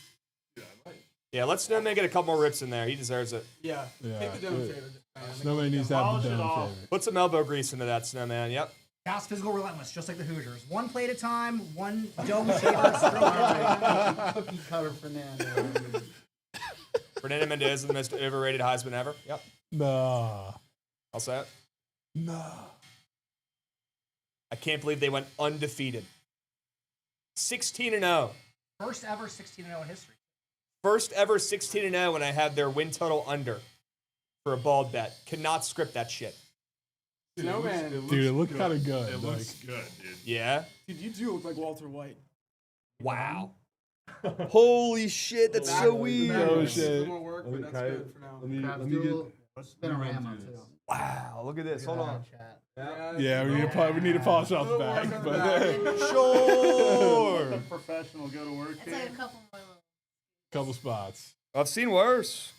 Dude, I might. Yeah, let Snowman get a couple more rips in there. He deserves it. Yeah. Yeah, Take the dome good. shaver. Snowman needs to have Polish the it dome off. shaver. Put some elbow grease into that, Snowman. Yep. Fast, physical, relentless, just like the Hoosiers. One play at a time, one dome shaver. stroke. Cookie cutter Fernando. Fernando Mendoza is the most overrated Heisman ever. Yep. Nah. I'll say it. Nah. I can't believe they went undefeated. 16-0. First ever 16-0 in history. First ever 16-0 when I had their win total under for a bald bet. Cannot script that shit. Dude, Snowman. Dude, it looked good. kinda good, It like- looks good, dude. Yeah? Dude, you do look like Walter White. Wow. Holy shit, that's Back- so the weird. back Oh, needs a shit. little more work, Let me but try that's it. good for now. Let me Krabs get. do Let's Spinorama do this. too. Wow, look at this. Hold on. Chat. Yeah, we need to polish off the Little back. work on the But back. Sure. Professional go to work It's like here. a couple more little. couple spots. I've seen worse.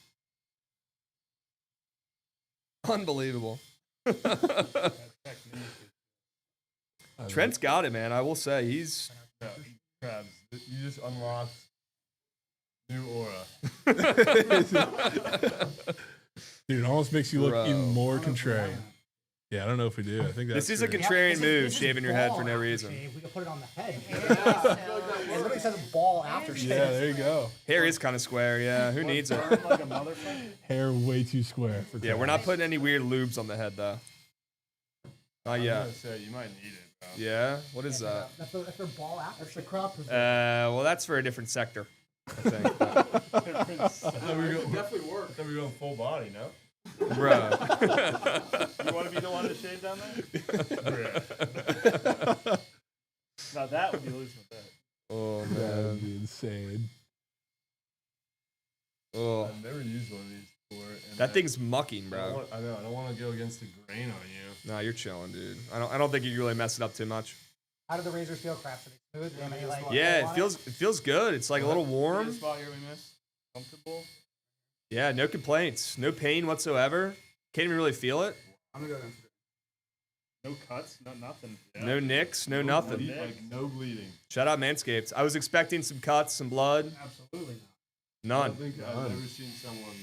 Unbelievable. Trent's got it, man. I will say he's. Yeah, Krabs, you just unlocked new aura. Dude, it almost makes you look Bro. even more contrarian. Yeah, I don't know if we do. I think that's This is a true. contrarian Yep, move, this is shaving your head for ball no reason. aftershave. We can put it on the head. Hair It is literally says ball aftershave. Yeah, there you go. Hair is kind of square, yeah. Who needs it? Like a motherfucker. Hair way too square for Yeah, we're Krabs. not putting any weird lubes on the head, though. Not I'm yet. gonna say you might need it, bro. Yeah. What is that? That's their ball app. That's the crop position. Well, that's for a different sector, I think. Then we go, definitely work. then we go full body, no? Bro. You want to be the one to shave down there? Now that would be losing a bet. Oh That man. would be insane. Oh. I've never used one of these before. And That thing's mucking, bro. I know. I don't want to go against the grain on you. Nah, you're chilling, dude. I don't think you really mess it up too much. How do the razors feel, Krabs? Are they smooth? Do they have any, like, Yeah, pull on it feels good. It's like a little warm. Spot here we missed. Comfortable. Yeah, no complaints, no pain whatsoever. Can't even really feel it. I'm gonna go down. No cuts, no nothing. Yeah. No nicks, no nothing. Bleed, like no bleeding. Shout out Manscaped. I was expecting some cuts, some blood. Absolutely I None. don't think I've ever seen someone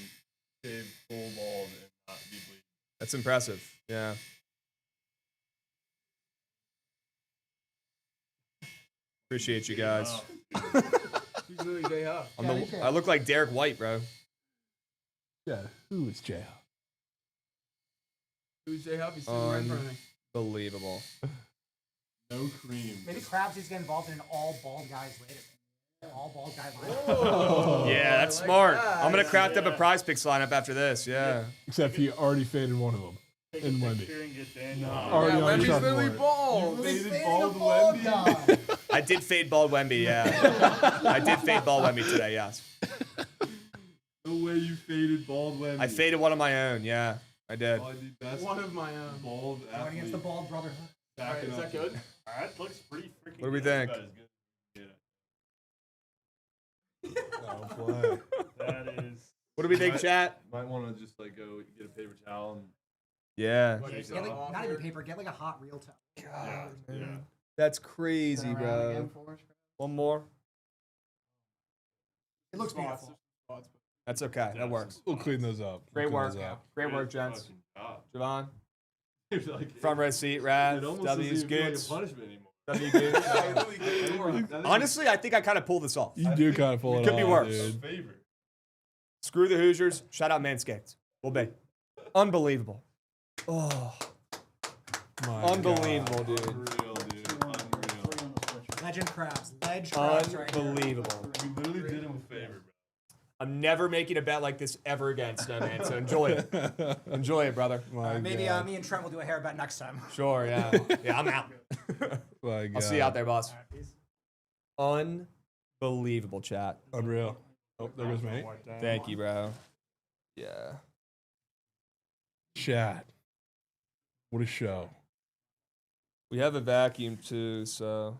shave full bald and not be bleeding. That's impressive. Yeah. Appreciate you guys. not. He's literally day off. I look like Derek White, bro. Yeah, who is JL? Who's day off? He's sitting right in front of me. Unbelievable. No cream. Maybe Krabs needs to get involved in an all bald guys later. All bald guy lineup. Oh, Yeah, that's I like smart. that. I'm gonna craft up a Yeah. Prize Picks lineup after this. Yeah. Except he already faded one of them. Take in a Wendy. picture and get Daniel. Already Yeah, on the Wemby's literally chalkboard. bald. Faded bald Wemby. I did fade bald Wemby. Yeah. I did fade bald Wemby today. Yes. No way you faded bald Wemby. I faded one of my own. Yeah, I did. Oh, the best One of my own. bald Going athlete. against the bald brotherhood. Backing Is that up. good? That looks pretty freaking What do we good. think? That is good. Oh, play. That is. What do we think, Right. chat? Might want to just like go get a paper towel and Yeah. Like, Shake Get it like, off. not even paper. Get like a hot real towel. Yeah. Yeah. That's crazy, Turn around bro. again for us. One more. It looks Spots, beautiful. spots, but- That's okay. That works. We'll clean those up. Great We'll work. clean those up. Great work, gents. fucking job. Javon, It's like, front row seat, Rad, it almost W's, doesn't even feel like goods. a punishment anymore. W goods. Yeah, you literally gave the door up. That is Honestly, I think I kind of pulled this off. You do kind of pull it Could be off, worse. my dude. favorite. Screw the Hoosiers. Shout out Manscaped. Will be. Unbelievable. Oh, My unbelievable, dude. Unreal, dude. Unreal. Legend Krabs. Ledge Krabs right here. Unbelievable. We literally did him a favor, bro. I'm never making a bet like this ever again, Snowman. So enjoy it. Enjoy it, brother. My Maybe God. me and Trent will do a hair bet next time. Sure, yeah. Yeah, I'm out. My I'll see you out God. there, boss. All right, peace. Unbelievable chat. Unreal. Oh, there goes mate. Thank you, bro. Yeah. Chat. What a show. We have a vacuum too, so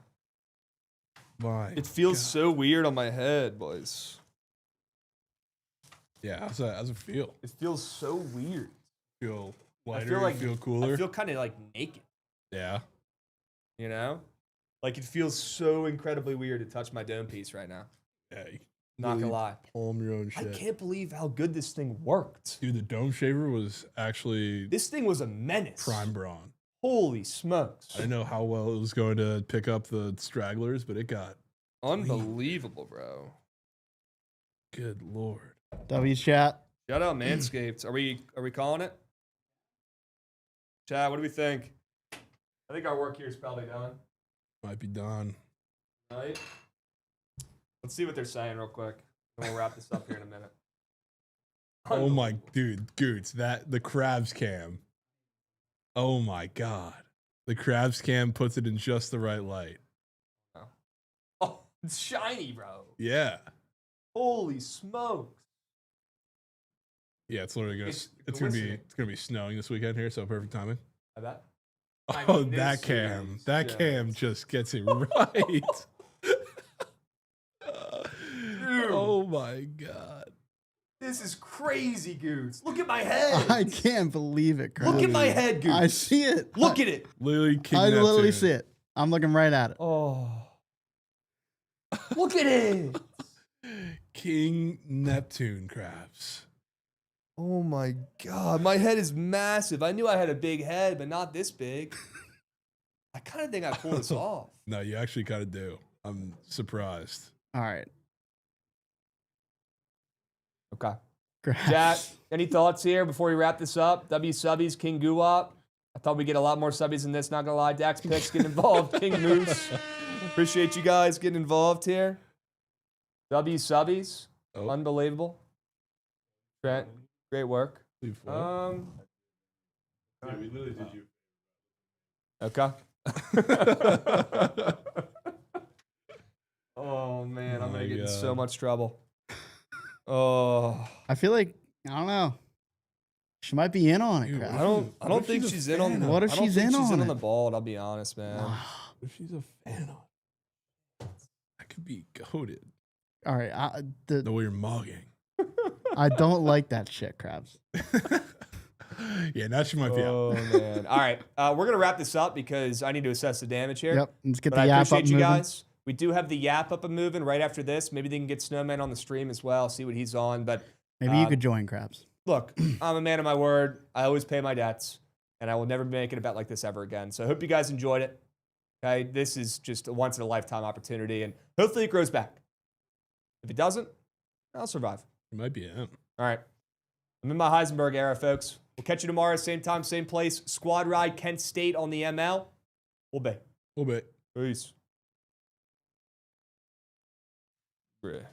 My. it feels God. so weird on my head, boys. Yeah, how's it feel? It feels so weird. Feel I lighter? feel like feel cooler? I feel kind of like naked, yeah. you know? Like it feels so incredibly weird to touch my dome piece right now. Yeah. You Not gonna really lie. palm your own I shit. can't believe how good this thing worked. Dude, the dome shaver was actually This thing was a menace. prime brawn. Holy smokes. I didn't know how well it was going to pick up the stragglers, but it got Unbelievable, bro. good lord. W chat. Shout out Manscaped. Are we calling it? Chad, what do we think? I think our work here is probably done. Might be done. Right? Let's see what they're saying real quick. And we'll wrap this up here in a minute. Oh my dude, Goots, the Krabs cam. Oh my god. The Krabs cam puts it in just the right light. Oh, it's shiny, bro. Yeah. Holy smokes. Yeah, it's literally gonna It's it's glistening. gonna be snowing this weekend here, so perfect timing. I bet. I Oh, mean, that this cam. is That just- cam just gets it right. Oh my god. This is crazy, Goose. Look at my head. I can't believe it, Chris. Look at my head, Goose. I see it. Look at it. Literally King I literally Neptune. see it. I'm looking right at it. Oh. Look at it. King Neptune Krabs. Oh my god, my head is massive. I knew I had a big head, but not this big. I kind of think I pulled this off. No, you actually kind of do. I'm surprised. All right. Okay. Krabs. Jack, any thoughts here before we wrap this up? W Subbies, King Guwop. I thought we'd get a lot more subbies than this. Not gonna lie, Dax picks getting involved. King Moose, appreciate you guys getting involved here. W subbies, Oh. unbelievable. Trent, great work. Leave four. Yeah, we literally did you. Okay. Oh man, I'm My gonna get in so God. much trouble. Oh, I feel like I don't know. She might be in on it, Dude, Krabs. I don't What if think she's a she's in fan on. of- What if I don't she's think in she's on in it? the bald. I'll be honest, man. What if she's a fan of it? That could be goaded. All right, The way you're mogging. I don't like that shit, Krabs. Yeah, now she might be out. Oh man! All right, we're gonna wrap this up because I need to assess the damage here. Yep, let's get But the I yap up appreciate you moving. guys. We do have the yap up and moving right after this. Maybe they can get Snowman on the stream as well. See what he's on. But Maybe you could join, Krabs. look, I'm a man of my word. I always pay my debts, and I will never make it a bet like this ever again. So I hope you guys enjoyed it. Okay, this is just a once in a lifetime opportunity, and hopefully it grows back. If it doesn't, I'll survive. It might be him. All right. I'm in my Heisenberg era, folks. We'll catch you tomorrow, same time, same place. Squad ride Kent State on the ML. We'll be. A little bit. Peace. Bruh.